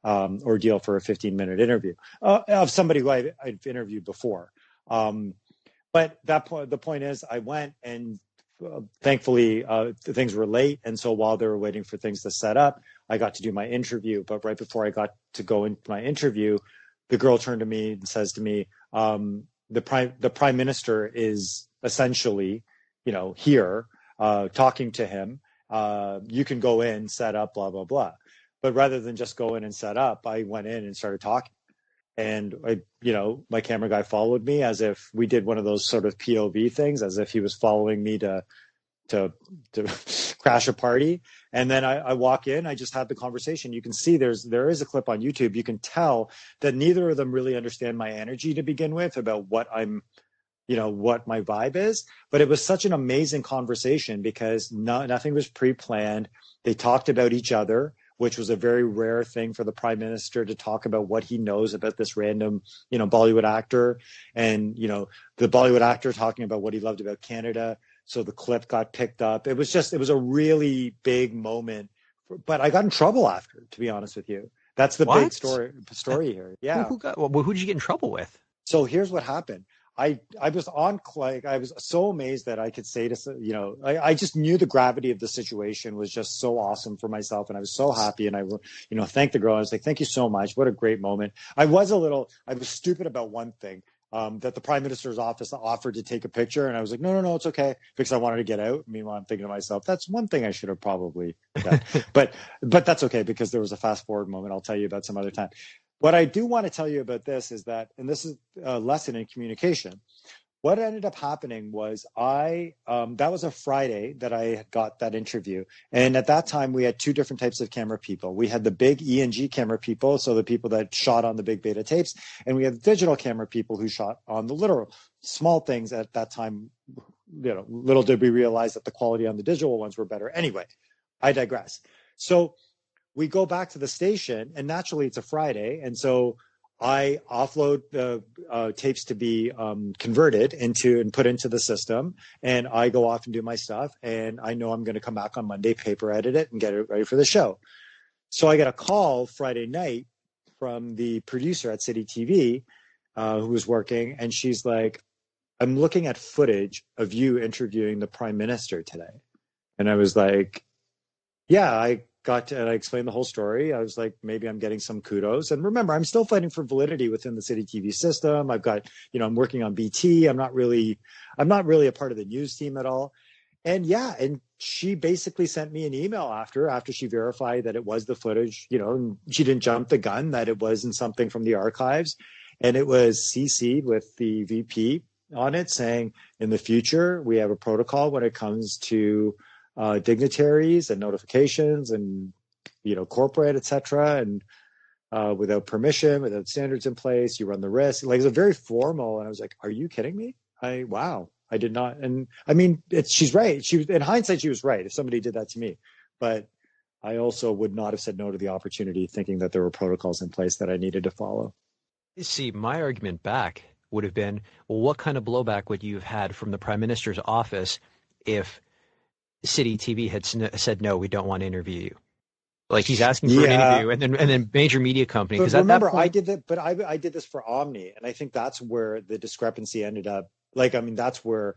ordeal for a 15-minute interview of somebody who I've interviewed before. But the point is, I went, and thankfully things were late. And so while they were waiting for things to set up, I got to do my interview. But right before I got to go into my interview, the girl turned to me and says to me, the prime minister is essentially, here, talking to him. You can go in, set up, blah, blah, blah. But rather than just go in and set up, I went in and started talking. And my camera guy followed me as if we did one of those sort of POV things, as if he was following me to crash a party. And then I walk in, I just have the conversation. You can see there is a clip on YouTube. You can tell that neither of them really understand my energy to begin with about what what my vibe is. But it was such an amazing conversation because nothing was pre-planned. They talked about each other, which was a very rare thing for the prime minister to talk about what he knows about this random, Bollywood actor, and, the Bollywood actor talking about what he loved about Canada. So the clip got picked up. It was a really big moment, but I got in trouble after, to be honest with you. That's the big story here. Yeah.
Who did you get in trouble with?
So here's what happened. I was I was so amazed that I could say to, I just knew the gravity of the situation was just so awesome for myself. And I was so happy. And I, thanked the girl. I was like, thank you so much. What a great moment. I was stupid about one thing, that the prime minister's office offered to take a picture. And I was like, no, it's okay. Because I wanted to get out. Meanwhile, I'm thinking to myself, that's one thing I should have probably done. but that's okay because there was a fast forward moment. I'll tell you about some other time. What I do want to tell you about this is that, and this is a lesson in communication, what ended up happening was that was a Friday that I had got that interview. And at that time, we had two different types of camera people. We had the big E&G camera people, so the people that shot on the big beta tapes, and we had digital camera people who shot on the literal small things at that time. Little did we realize that the quality on the digital ones were better. Anyway, I digress. So we go back to the station, and naturally it's a Friday. And so I offload the tapes to be converted into and put into the system. And I go off and do my stuff. And I know I'm going to come back on Monday, paper edit it, and get it ready for the show. So I get a call Friday night from the producer at City TV who was working. And she's like, I'm looking at footage of you interviewing the prime minister today. And I was like, yeah, I explained the whole story. I was like, maybe I'm getting some kudos. And remember, I'm still fighting for validity within the City TV system. I've got, I'm working on BT. I'm not really a part of the news team at all. And yeah, and she basically sent me an email after she verified that it was the footage, and she didn't jump the gun, that it wasn't something from the archives. And it was CC'd with the VP on it saying, in the future, we have a protocol when it comes to dignitaries and notifications and corporate, etc. And without permission, without standards in place, you run the risk. Like, it's a very formal. And I was like, are you kidding me? Wow, I did not. And I mean, she's right. In hindsight, she was right if somebody did that to me. But I also would not have said no to the opportunity, thinking that there were protocols in place that I needed to follow.
See, my argument back would have been, well, what kind of blowback would you have had from the prime minister's office if City TV had said, no, we don't want to interview you? Like, he's asking for an interview, and then major media company.
But remember, I did that, but I did this for OMNI, and I think that's where the discrepancy ended up. Like, I mean, that's where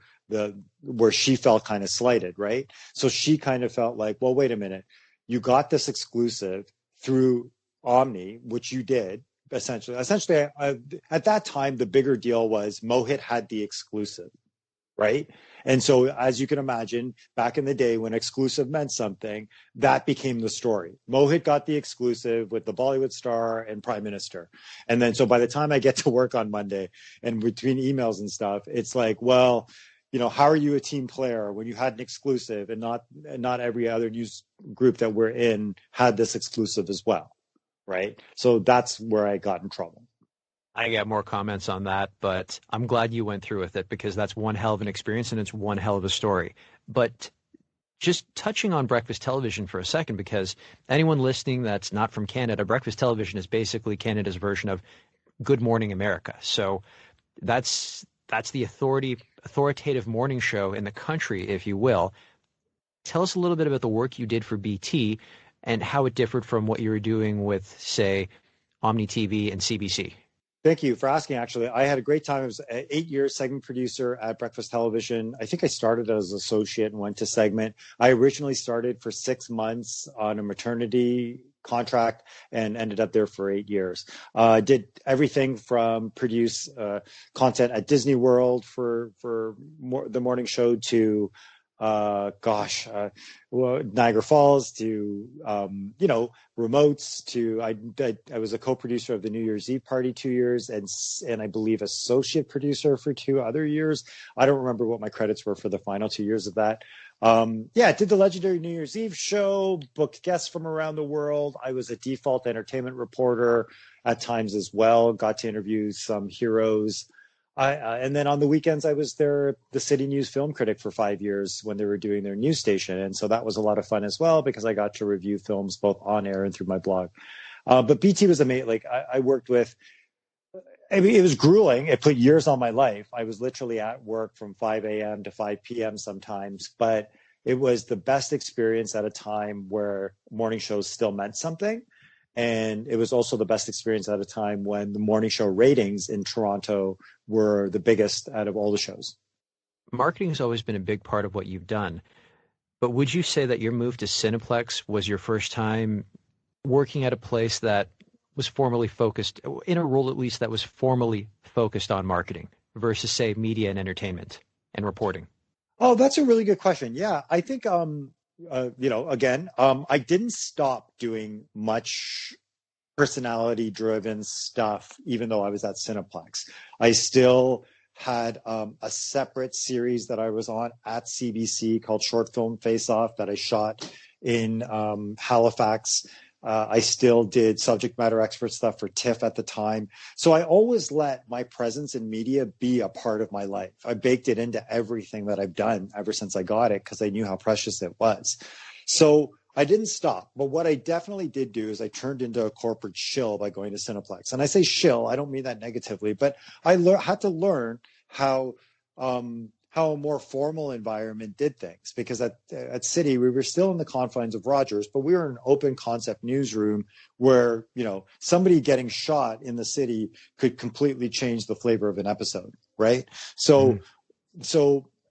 she felt kind of slighted, right? So she kind of felt like, well, wait a minute, you got this exclusive through OMNI, which you did essentially. At that time, the bigger deal was Mohit had the exclusive, right? And so, as you can imagine, back in the day when exclusive meant something, that became the story. Mohit got the exclusive with the Bollywood star and prime minister. And then, so by the time I get to work on Monday, and between emails and stuff, it's like, well, how are you a team player when you had an exclusive and not every other news group that we're in had this exclusive as well, right? So that's where I got in trouble.
I got more comments on that, but I'm glad you went through with it, because that's one hell of an experience and it's one hell of a story. But just touching on breakfast television for a second, because anyone listening that's not from Canada, breakfast television is basically Canada's version of Good Morning America. So that's the authoritative morning show in the country, if you will. Tell us a little bit about the work you did for BT and how it differed from what you were doing with, say, OMNI TV and CBC.
Thank you for asking. Actually, I had a great time. I was 8 years segment producer at Breakfast Television. I think I started as an associate and went to segment. I originally started for 6 months on a maternity contract and ended up there for 8 years. Did everything from produce content at Disney World for the morning show to Niagara Falls to remotes to I was a co-producer of the New Year's Eve party 2 years and I believe associate producer for 2 other years. I don't remember what my credits were for the final 2 years of that. Did the legendary New Year's Eve show, booked guests from around the world. I was a default entertainment reporter at times as well, got to interview some heroes. And then on the weekends, I was the City News film critic for 5 years when they were doing their news station. And so that was a lot of fun as well, because I got to review films both on air and through my blog. But BT was amazing. Like I worked with, I mean, it was grueling. It put years on my life. I was literally at work from 5 a.m. to 5 p.m. sometimes, but it was the best experience at a time where morning shows still meant something. And it was also the best experience at a time when the morning show ratings in Toronto were the biggest out of all the shows.
Marketing has always been a big part of what you've done. But would you say that your move to Cineplex was your first time working at a place that was formally focused, in a role at least that was formally focused on marketing versus, say, media and entertainment and reporting?
Oh, that's a really good question. Yeah, I think, I didn't stop doing much personality-driven stuff, even though I was at Cineplex. I still had a separate series that I was on at CBC called Short Film Face Off that I shot in Halifax. I still did subject matter expert stuff for TIFF at the time. So I always let my presence in media be a part of my life. I baked it into everything that I've done ever since I got it because I knew how precious it was. So I didn't stop. But what I definitely did do is I turned into a corporate shill by going to Cineplex. And I say shill, I don't mean that negatively, but I had to learn how a more formal environment did things, because at City, we were still in the confines of Rogers, but we were an open concept newsroom where, somebody getting shot in the city could completely change the flavor of an episode. Right. So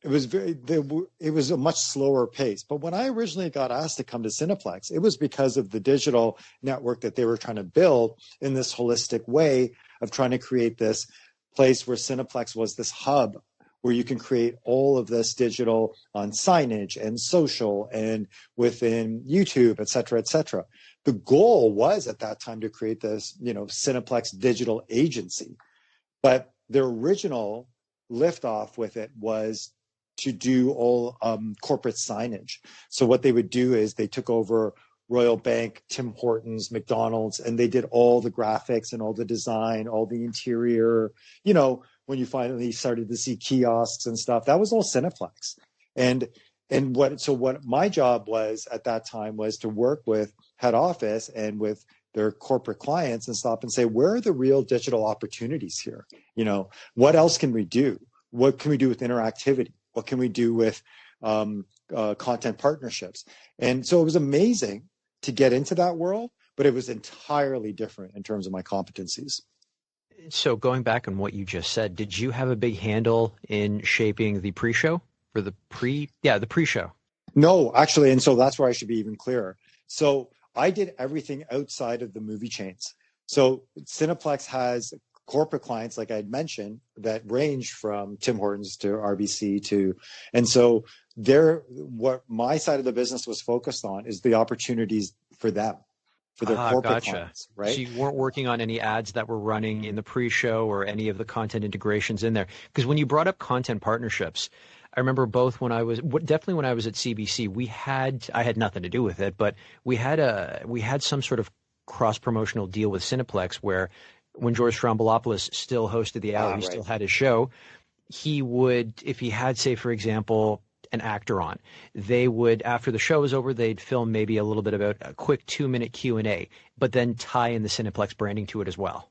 it was a much slower pace. But when I originally got asked to come to Cineplex, it was because of the digital network that they were trying to build in this holistic way of trying to create this place where Cineplex was this hub where you can create all of this digital on signage and social and within YouTube, et cetera, et cetera. The goal was at that time to create this, Cineplex digital agency. But the original liftoff with it was to do all corporate signage. So what they would do is they took over Royal Bank, Tim Hortons, McDonald's, and they did all the graphics and all the design, all the interior, when you finally started to see kiosks and stuff, that was all Cineplex. And what my job was at that time was to work with head office and with their corporate clients and stop and say, where are the real digital opportunities here? What else can we do? What can we do with interactivity? What can we do with content partnerships? And so it was amazing to get into that world, but it was entirely different in terms of my competencies.
So going back on what you just said, did you have a big handle in shaping the pre-show or the pre-show? No,
actually. And so that's where I should be even clearer. So I did everything outside of the movie chains. So Cineplex has corporate clients, like I had mentioned, that range from Tim Hortons to RBC and so what my side of the business was focused on is the opportunities for them. For their corporate clients, right?
So you weren't working on any ads that were running in the pre-show or any of the content integrations in there. Because when you brought up content partnerships, I remember both when I was at CBC, I had nothing to do with it, but we had some sort of cross-promotional deal with Cineplex where when George Stroumboulopoulos still hosted the hour, still had his show, he would, if he had, say, for example, an actor on, they would, after the show was over, they'd film maybe a little bit about a quick 2-minute Q&A, but then tie in the Cineplex branding to it as well.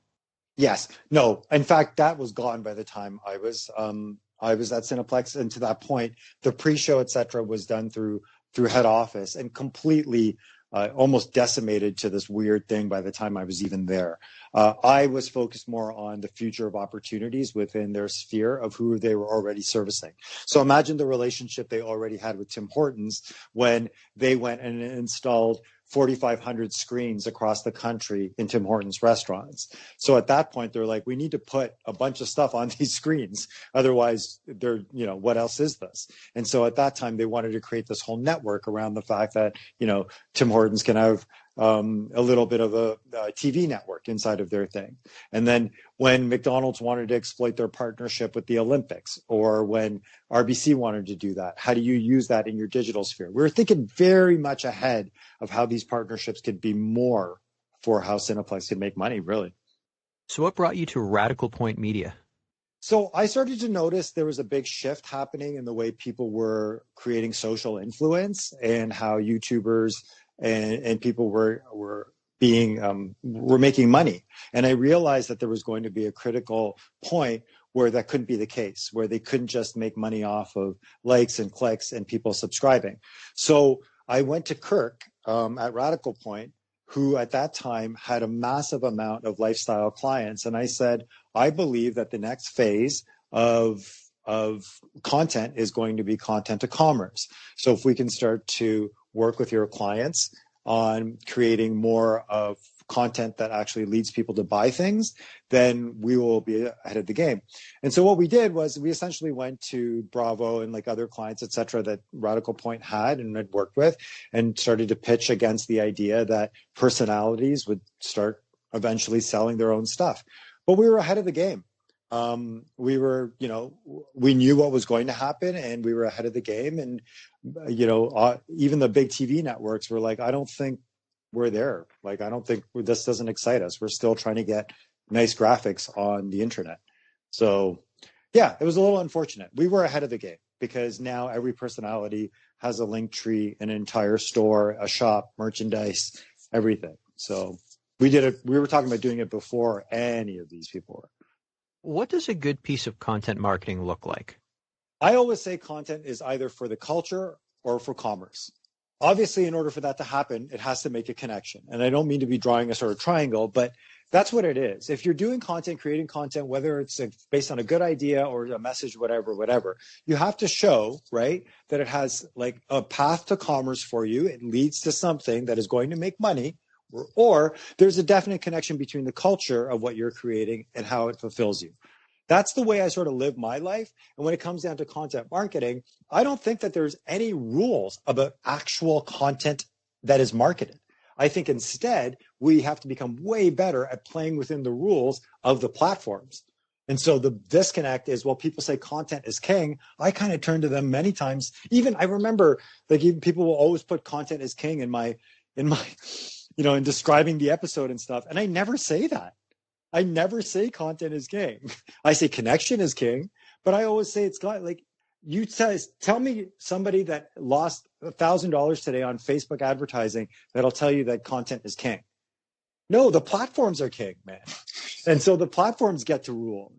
Yes. No. In fact, that was gone by the time I was at Cineplex. And to that point, the pre-show, et cetera, was done through head office and completely almost decimated to this weird thing by the time I was even there. I was focused more on the future of opportunities within their sphere of who they were already servicing. So imagine the relationship they already had with Tim Hortons when they went and installed 4,500 screens across the country in Tim Hortons restaurants. So at that point, they're like, we need to put a bunch of stuff on these screens. Otherwise, what else is this? And so at that time, they wanted to create this whole network around the fact that, Tim Hortons can have a little bit of a TV network inside of their thing. And then when McDonald's wanted to exploit their partnership with the Olympics, or when RBC wanted to do that, how do you use that in your digital sphere? We were thinking very much ahead of how these partnerships could be more for how Cineplex could make money, really.
So what brought you to Radical Point Media?
So I started to notice there was a big shift happening in the way people were creating social influence, and how YouTubers and people were making money. And I realized that there was going to be a critical point where that couldn't be the case, where they couldn't just make money off of likes and clicks and people subscribing. So I went to Kirk at Radical Point, who at that time had a massive amount of lifestyle clients. And I said, I believe that the next phase of content is going to be content to commerce. So if we can start to work with your clients on creating more of content that actually leads people to buy things, then we will be ahead of the game. And so what we did was we essentially went to Bravo and like other clients, et cetera, that Radical Point had and had worked with, and started to pitch against the idea that personalities would start eventually selling their own stuff. But we were ahead of the game. We were, we knew what was going to happen, and we were ahead of the game. And, even the big TV networks were like, I don't think we're there. Like, I don't think this doesn't excite us. We're still trying to get nice graphics on the internet. So yeah, it was a little unfortunate. We were ahead of the game because now every personality has a link tree, an entire store, a shop, merchandise, everything. So we did it. We were talking about doing it before any of these people were.
What does a good piece of content marketing look like?
I always say content is either for the culture or for commerce. Obviously, in order for that to happen, it has to make a connection. And I don't mean to be drawing a sort of triangle, but that's what it is. If you're doing content, creating content, whether it's based on a good idea or a message, whatever, you have to show, right, that it has like a path to commerce for you. It leads to something that is going to make money, or there's a definite connection between the culture of what you're creating and how it fulfills you. That's the way I sort of live my life. And when it comes down to content marketing, I don't think that there's any rules about actual content that is marketed. I think instead, we have to become way better at playing within the rules of the platforms. And so the disconnect is, well, people say content is king. I kind of turn to them many times. Even I remember, like, even people will always put content is king in describing the episode and stuff. And I never say that. I never say content is king. I say connection is king, but I always say it's got, like, you tell me somebody that lost $1,000 today on Facebook advertising that'll tell you that content is king. No, the platforms are king, man. And so the platforms get to rule.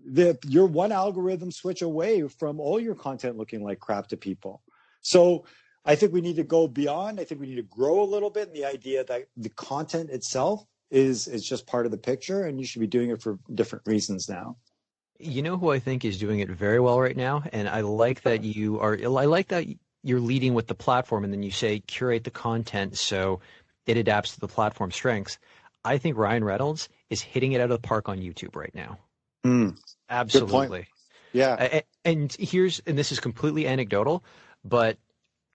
Your one algorithm switch away from all your content looking like crap to people. So I think we need to go beyond. I think we need to grow a little bit in the idea that the content itself is just part of the picture, and you should be doing it for different reasons now.
You know who I think is doing it very well right now, and I like that you're leading with the platform, and then you say curate the content so it adapts to the platform strengths. I think Ryan Reynolds is hitting it out of the park on YouTube right now. Absolutely.
Yeah.
And this is completely anecdotal, but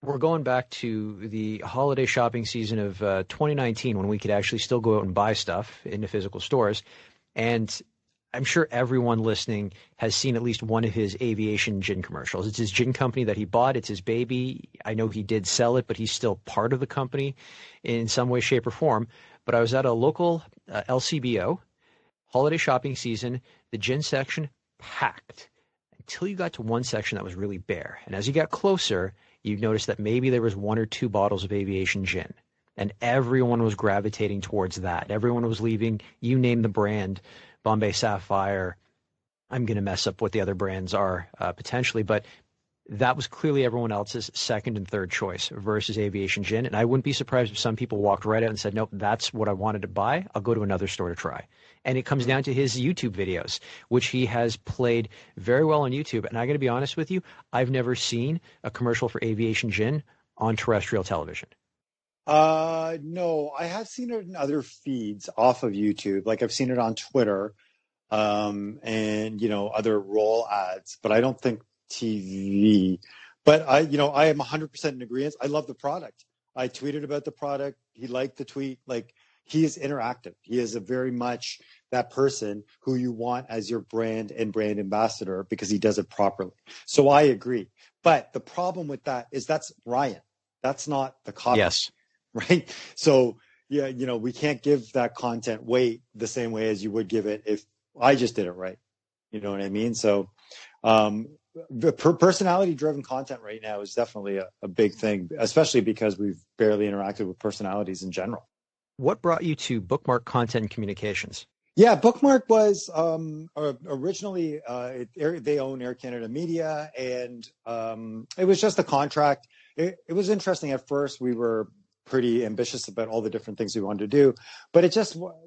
we're going back to the holiday shopping season of 2019 when we could actually still go out and buy stuff in the physical stores. And I'm sure everyone listening has seen at least one of his aviation gin commercials. It's his gin company that he bought. It's his baby. I know he did sell it, but he's still part of the company in some way, shape, or form. But I was at a local LCBO, holiday shopping season, the gin section packed until you got to one section that was really bare. And as you got closer, you noticed that maybe there was one or two bottles of aviation gin, and everyone was gravitating towards that. Everyone was leaving, you name the brand, Bombay Sapphire. I'm going to mess up what the other brands are potentially, but that was clearly everyone else's second and third choice versus aviation gin. And I wouldn't be surprised if some people walked right out and said, nope, that's what I wanted to buy. I'll go to another store to try. And it comes down to his YouTube videos, which he has played very well on YouTube. And I got to be honest with you, I've never seen a commercial for aviation gin on terrestrial television.
No, I have seen it in other feeds off of YouTube. Like I've seen it on Twitter, and other roll ads, but I don't think TV. But I am 100% in agreement. I love the product. I tweeted about the product. He liked the tweet. Like he is interactive. He is a very much that person who you want as your brand and brand ambassador because he does it properly. So I agree. But the problem with that is that's Ryan. That's not the copy.
Yes.
Right. So yeah, we can't give that content weight the same way as you would give it if I just did it right. You know what I mean? So the personality driven content right now is definitely a big thing, especially because we've barely interacted with personalities in general.
What brought you to Bookmark Content and Communications?
Yeah, Bookmark was originally they own Air Canada Media, and it was just a contract. It was interesting at first. We were pretty ambitious about all the different things we wanted to do, but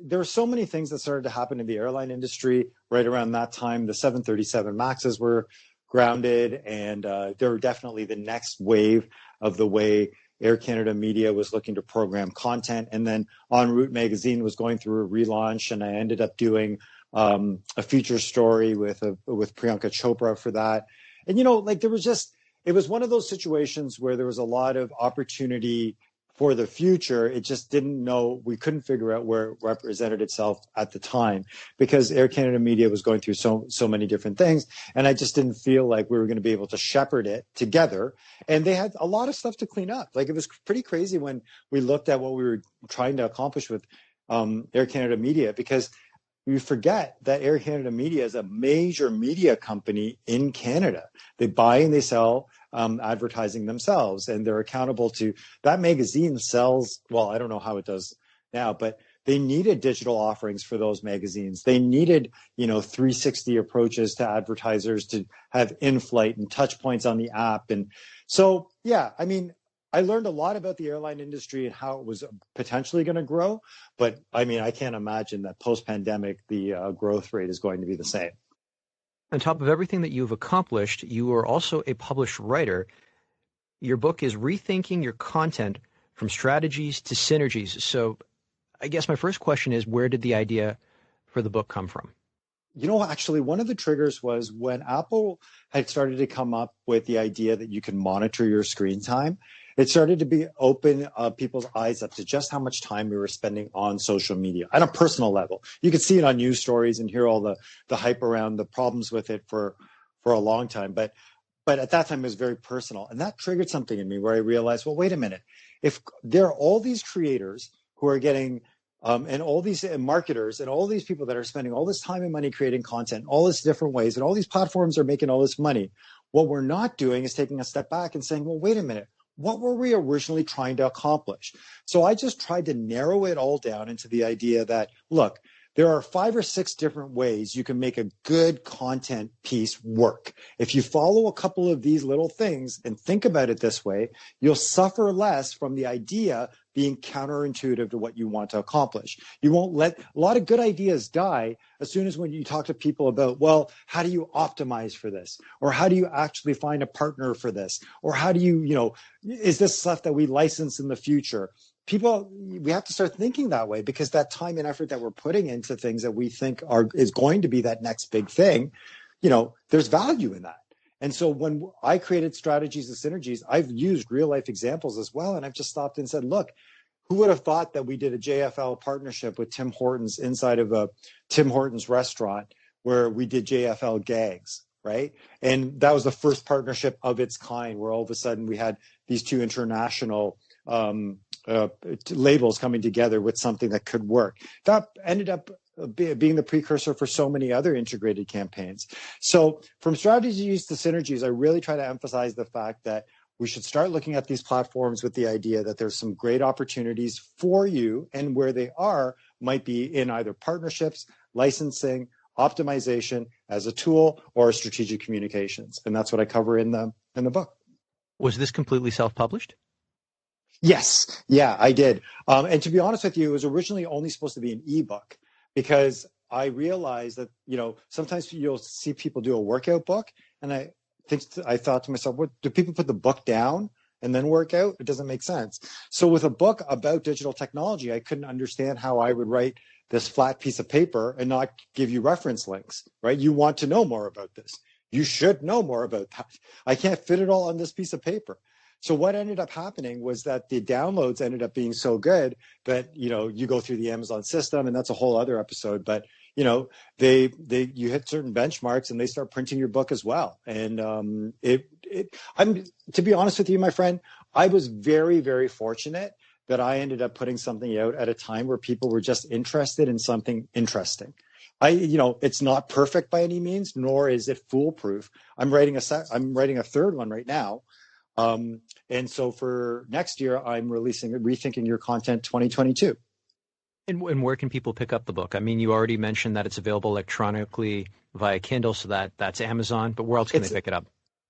there were so many things that started to happen in the airline industry right around that time. The 737 Maxes were grounded, and they were definitely the next wave of the way Air Canada Media was looking to program content. And then En Route magazine was going through a relaunch, and I ended up doing a feature story with Priyanka Chopra for that. And it was one of those situations where there was a lot of opportunity for the future. It just we couldn't figure out where it represented itself at the time because Air Canada Media was going through so many different things. And I just didn't feel like we were going to be able to shepherd it together. And they had a lot of stuff to clean up. Like it was pretty crazy when we looked at what we were trying to accomplish with Air Canada Media, because we forget that Air Canada Media is a major media company in Canada. They buy and they sell advertising themselves, and they're accountable to that. Magazine sells, well, I don't know how it does now, but they needed digital offerings for those magazines. They needed 360 approaches to advertisers to have in-flight and touch points on the app. And so I learned a lot about the airline industry and how it was potentially going to grow, but I can't imagine that post-pandemic the growth rate is going to be the same.
On top of everything that you've accomplished, you are also a published writer. Your book is Rethinking Your Content from Strategies to Synergies. So I guess my first question is, where did the idea for the book come from?
Actually, one of the triggers was when Apple had started to come up with the idea that you can monitor your screen time. It started to open people's eyes up to just how much time we were spending on social media at a personal level. You could see it on news stories and hear all the hype around the problems with it for a long time. But at that time, it was very personal. And that triggered something in me where I realized, well, wait a minute. If there are all these creators who are getting and all these marketers and all these people that are spending all this time and money creating content, all these different ways, and all these platforms are making all this money, what we're not doing is taking a step back and saying, well, wait a minute. What were we originally trying to accomplish? So I just tried to narrow it all down into the idea that, look, there are 5 or 6 different ways you can make a good content piece work. If you follow a couple of these little things and think about it this way, you'll suffer less from the idea being counterintuitive to what you want to accomplish. You won't let a lot of good ideas die as soon as when you talk to people about, well, how do you optimize for this? Or how do you actually find a partner for this? Or how do you, is this stuff that we license in the future? We have to start thinking that way, because that time and effort that we're putting into things that we think is going to be that next big thing, there's value in that. And so when I created Strategies and Synergies, I've used real life examples as well. And I've just stopped and said, look, who would have thought that we did a JFL partnership with Tim Hortons inside of a Tim Hortons restaurant where we did JFL gags, right? And that was the first partnership of its kind, where all of a sudden we had these 2 international labels coming together with something that could work. That ended up being the precursor for so many other integrated campaigns. So from strategies to synergies, I really try to emphasize the fact that we should start looking at these platforms with the idea that there's some great opportunities for you, and where they are might be in either partnerships, licensing, optimization as a tool, or strategic communications. And that's what I cover in the book.
Was this completely self-published?
Yes. Yeah, I did. And to be honest with you, it was originally only supposed to be an ebook, because I realized that, sometimes you'll see people do a workout book, and I thought to myself, what do people put the book down and then work out? It doesn't make sense. So with a book about digital technology, I couldn't understand how I would write this flat piece of paper and not give you reference links, right? You want to know more about this. You should know more about that. I can't fit it all on this piece of paper. So what ended up happening was that the downloads ended up being so good that, you go through the Amazon system, and that's a whole other episode, but you hit certain benchmarks and they start printing your book as well. And I'm, to be honest with you, my friend, I was very, very fortunate that I ended up putting something out at a time where people were just interested in something interesting. It's not perfect by any means, nor is it foolproof. I'm writing a third one right now. And so for next year, I'm releasing Rethinking Your Content 2022.
And where can people pick up the book? I mean, you already mentioned that it's available electronically via Kindle, so that's Amazon, but where else can they pick it up?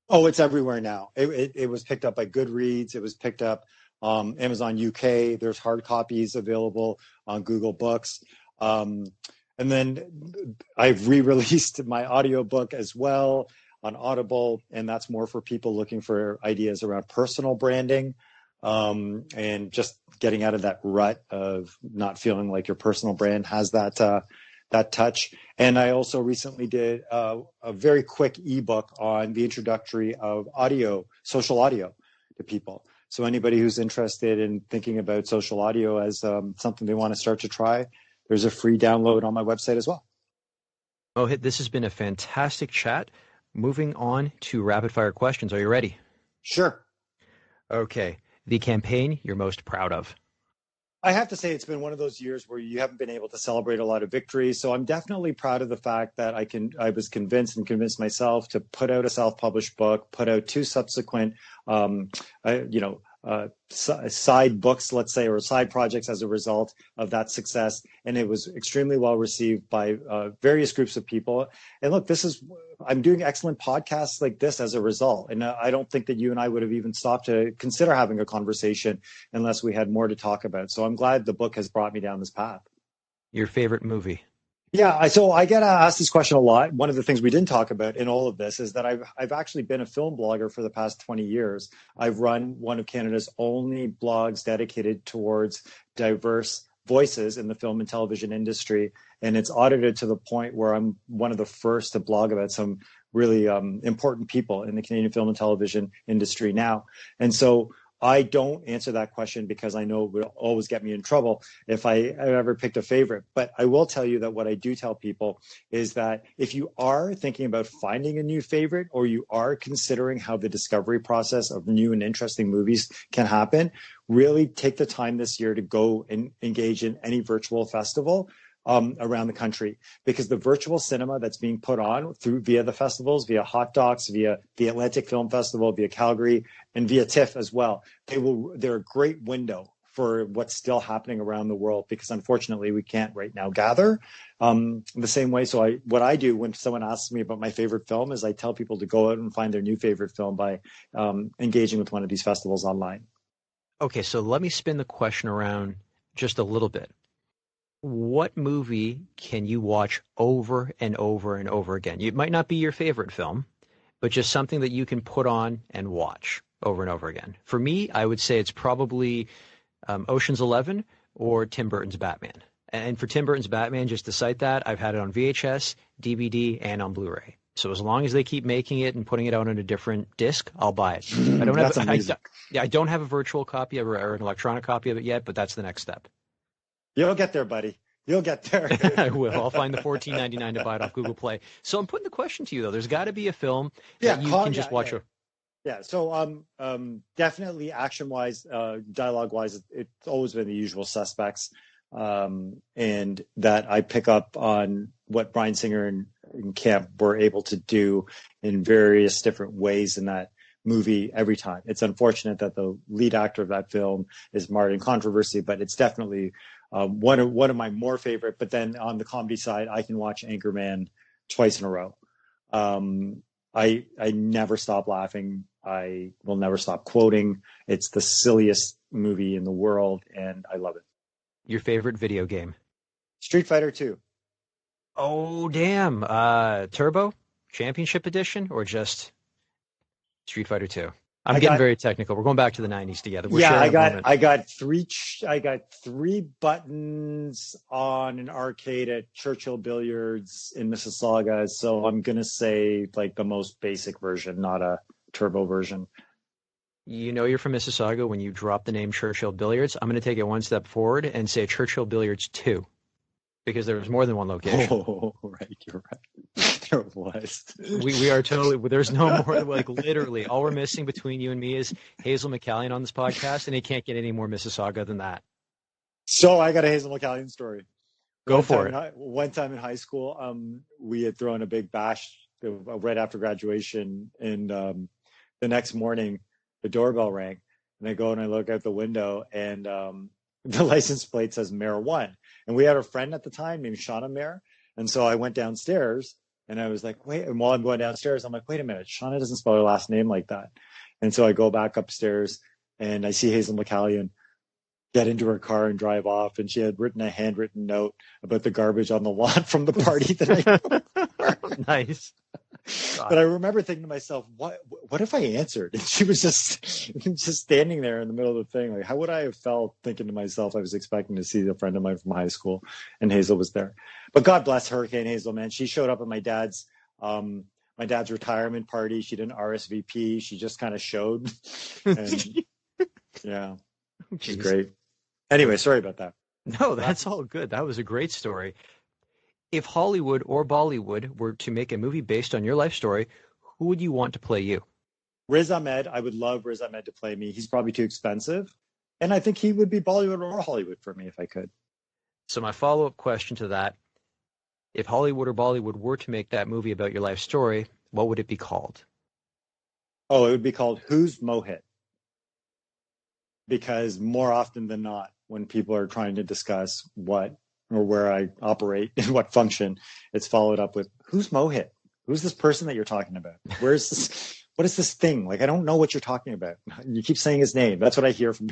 Oh, it's everywhere now. It was picked up by Goodreads. It was picked up Amazon UK. There's hard copies available on Google Books. And then I've re-released my audiobook as well on Audible, and that's more for people looking for ideas around personal branding. And just getting out of that rut of not feeling like your personal brand has that touch. And I also recently did a very quick ebook on the introductory of social audio to people. So anybody who's interested in thinking about social audio as something they want to start to try, there's a free download on my website as well.
Mohit, this has been a fantastic chat. Moving on to rapid fire questions. Are you ready?
Sure.
Okay. The campaign you're most proud of?
I have to say it's been one of those years where you haven't been able to celebrate a lot of victories. So I'm definitely proud of the fact that I was convinced myself to put out a self-published book, put out 2 subsequent, side books, let's say, or side projects as a result of that success. And it was extremely well received by various groups of people. And look, I'm doing excellent podcasts like this as a result. And I don't think that you and I would have even stopped to consider having a conversation unless we had more to talk about. So I'm glad the book has brought me down this path.
Your favorite movie?
Yeah, so I get asked this question a lot. One of the things we didn't talk about in all of this is that I've actually been a film blogger for the past 20 years. I've run one of Canada's only blogs dedicated towards diverse voices in the film and television industry. And it's audited to the point where I'm one of the first to blog about some really important people in the Canadian film and television industry now. And so I don't answer that question because I know it will always get me in trouble if I ever picked a favorite. But I will tell you that what I do tell people is that if you are thinking about finding a new favorite, or you are considering how the discovery process of new and interesting movies can happen, really take the time this year to go and engage in any virtual festival around the country, because the virtual cinema that's being put on via the festivals, via Hot Docs, via the Atlantic Film Festival, via Calgary, and via TIFF as well, they're a great window for what's still happening around the world, because unfortunately we can't right now gather the same way. So what I do when someone asks me about my favorite film is I tell people to go out and find their new favorite film by engaging with one of these festivals online.
Okay, so let me spin the question around just a little bit. What movie can you watch over and over and over again? It might not be your favorite film, but just something that you can put on and watch over and over again. For me, I would say it's probably Ocean's 11 or Tim Burton's Batman. And for Tim Burton's Batman, just to cite that, I've had it on VHS, DVD, and on Blu-ray. So as long as they keep making it and putting it out on a different disc, I'll buy it. I don't have I don't have a virtual copy or an electronic copy of it yet, but that's the next step.
You'll get there, buddy. You'll get there.
I will. I'll find the $14.99 to buy it off Google Play. So I'm putting the question to you, though. There's got to be a film that you can just watch.
Yeah. So definitely action-wise, dialogue-wise, it's always been the usual suspects. And that I pick up on what Bryan Singer and Camp were able to do in various different ways in that movie every time. It's unfortunate that the lead actor of that film is marred in controversy, but it's definitely one of my more favorite. But then on the comedy side, I can watch Anchorman twice in a row. I never stop laughing. I will never stop quoting. It's the silliest movie in the world, and I love it.
Your favorite video game?
Street Fighter 2.
Oh, damn. Turbo? Championship Edition? Or just Street Fighter 2? I'm getting very technical. We're going back to the 90s together.
I got three buttons on an arcade at Churchill Billiards in Mississauga. So I'm gonna say like the most basic version, not a turbo version.
You know you're from Mississauga when you drop the name Churchill Billiards. I'm going to take it one step forward and say Churchill Billiards 2, because there was more than one location.
Oh, right, you're right. There was.
We are totally. There's no more. Like literally, all we're missing between you and me is Hazel McCallion on this podcast, and it can't get any more Mississauga than that.
So I got a Hazel McCallion story.
Go for it.
One time in high school, we had thrown a big bash right after graduation, and the next morning, the doorbell rang, and I go and I look out the window, and the license plate says Mayor 1. And we had a friend at the time named Shauna Mayor. And so I went downstairs, and I was like, wait, and while I'm going downstairs, I'm like, wait a minute, Shauna doesn't spell her last name like that. And so I go back upstairs, and I see Hazel McCallion get into her car and drive off, and she had written a handwritten note about the garbage on the lawn from the party that I
Nice.
But I remember thinking to myself, what if I answered? And she was just standing there in the middle of the thing. Like, how would I have felt thinking to myself I was expecting to see a friend of mine from high school, and Hazel was there. But God bless Hurricane Hazel, man. She showed up at my dad's retirement party. She didn't RSVP. She just kind of showed. And yeah, she's great. Anyway, sorry about that.
No, that's all good. That was a great story. If Hollywood or Bollywood were to make a movie based on your life story, who would you want to play you?
Riz Ahmed. I would love Riz Ahmed to play me. He's probably too expensive. And I think he would be Bollywood or Hollywood for me if I could.
So my follow-up question to that, if Hollywood or Bollywood were to make that movie about your life story, what would it be called?
Oh, it would be called Who's Mohit? Because more often than not, when people are trying to discuss what or where I operate in what function, it's followed up with, who's Mohit? Who's this person that you're talking about? Where's this? What is this thing? Like, I don't know what you're talking about. You keep saying his name. That's what I hear from.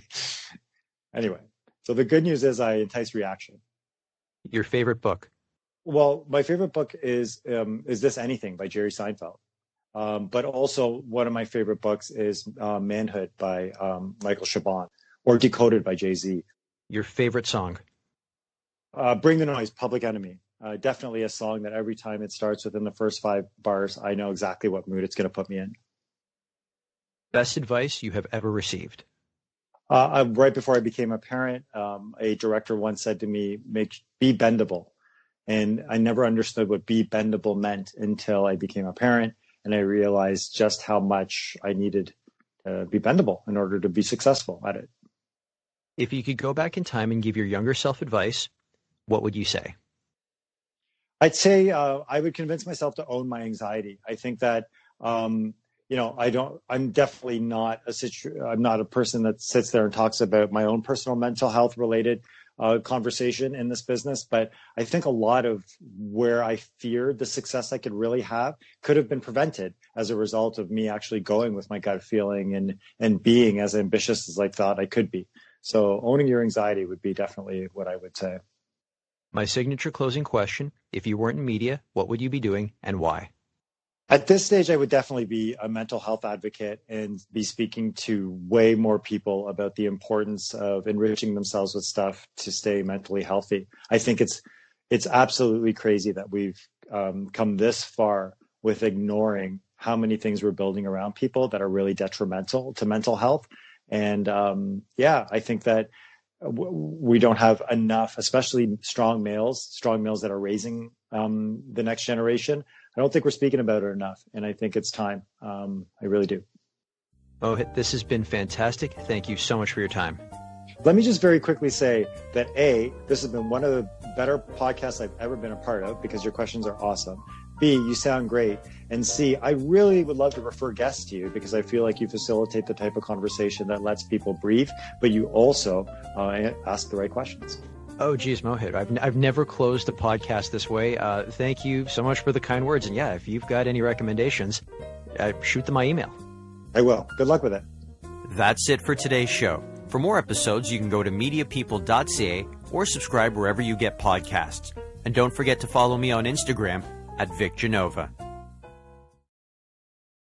Anyway, so the good news is I entice reaction.
Your favorite book? Well,
my favorite book is This Anything by Jerry Seinfeld. But also one of my favorite books is Manhood by Michael Chabon, or Decoded by Jay-Z.
Your favorite song?
Bring the Noise, Public Enemy. Definitely a song that every time it starts within the first 5 bars, I know exactly what mood it's going to put me in.
Best advice you have ever received?
Right before I became a parent, a director once said to me, be bendable. And I never understood what be bendable meant until I became a parent. And I realized just how much I needed to be bendable in order to be successful at it.
If you could go back in time and give your younger self advice, what would you say?
I'd say I would convince myself to own my anxiety. I think that, I'm definitely not I'm not a person that sits there and talks about my own personal mental health related conversation in this business. But I think a lot of where I feared the success I could really have could have been prevented as a result of me actually going with my gut feeling and being as ambitious as I thought I could be. So owning your anxiety would be definitely what I would say.
My signature closing question, if you weren't in media, what would you be doing and why?
At this stage, I would definitely be a mental health advocate and be speaking to way more people about the importance of enriching themselves with stuff to stay mentally healthy. I think it's absolutely crazy that we've come this far with ignoring how many things we're building around people that are really detrimental to mental health. And I think that we don't have enough, especially strong males that are raising the next generation. I don't think we're speaking about it enough, and I think it's time. I really do.
Mohit, this has been fantastic. Thank you so much for your time.
Let me just very quickly say that A, this has been one of the better podcasts I've ever been a part of because your questions are awesome. B, you sound great. And C, I really would love to refer guests to you because I feel like you facilitate the type of conversation that lets people breathe, but you also ask the right questions.
Oh, geez, Mohit, I've never closed a podcast this way. Thank you so much for the kind words. And yeah, if you've got any recommendations, shoot them my email.
I will. Good luck with it.
That's it for today's show. For more episodes, you can go to mediapeople.ca or subscribe wherever you get podcasts. And don't forget to follow me on Instagram @VicGenova.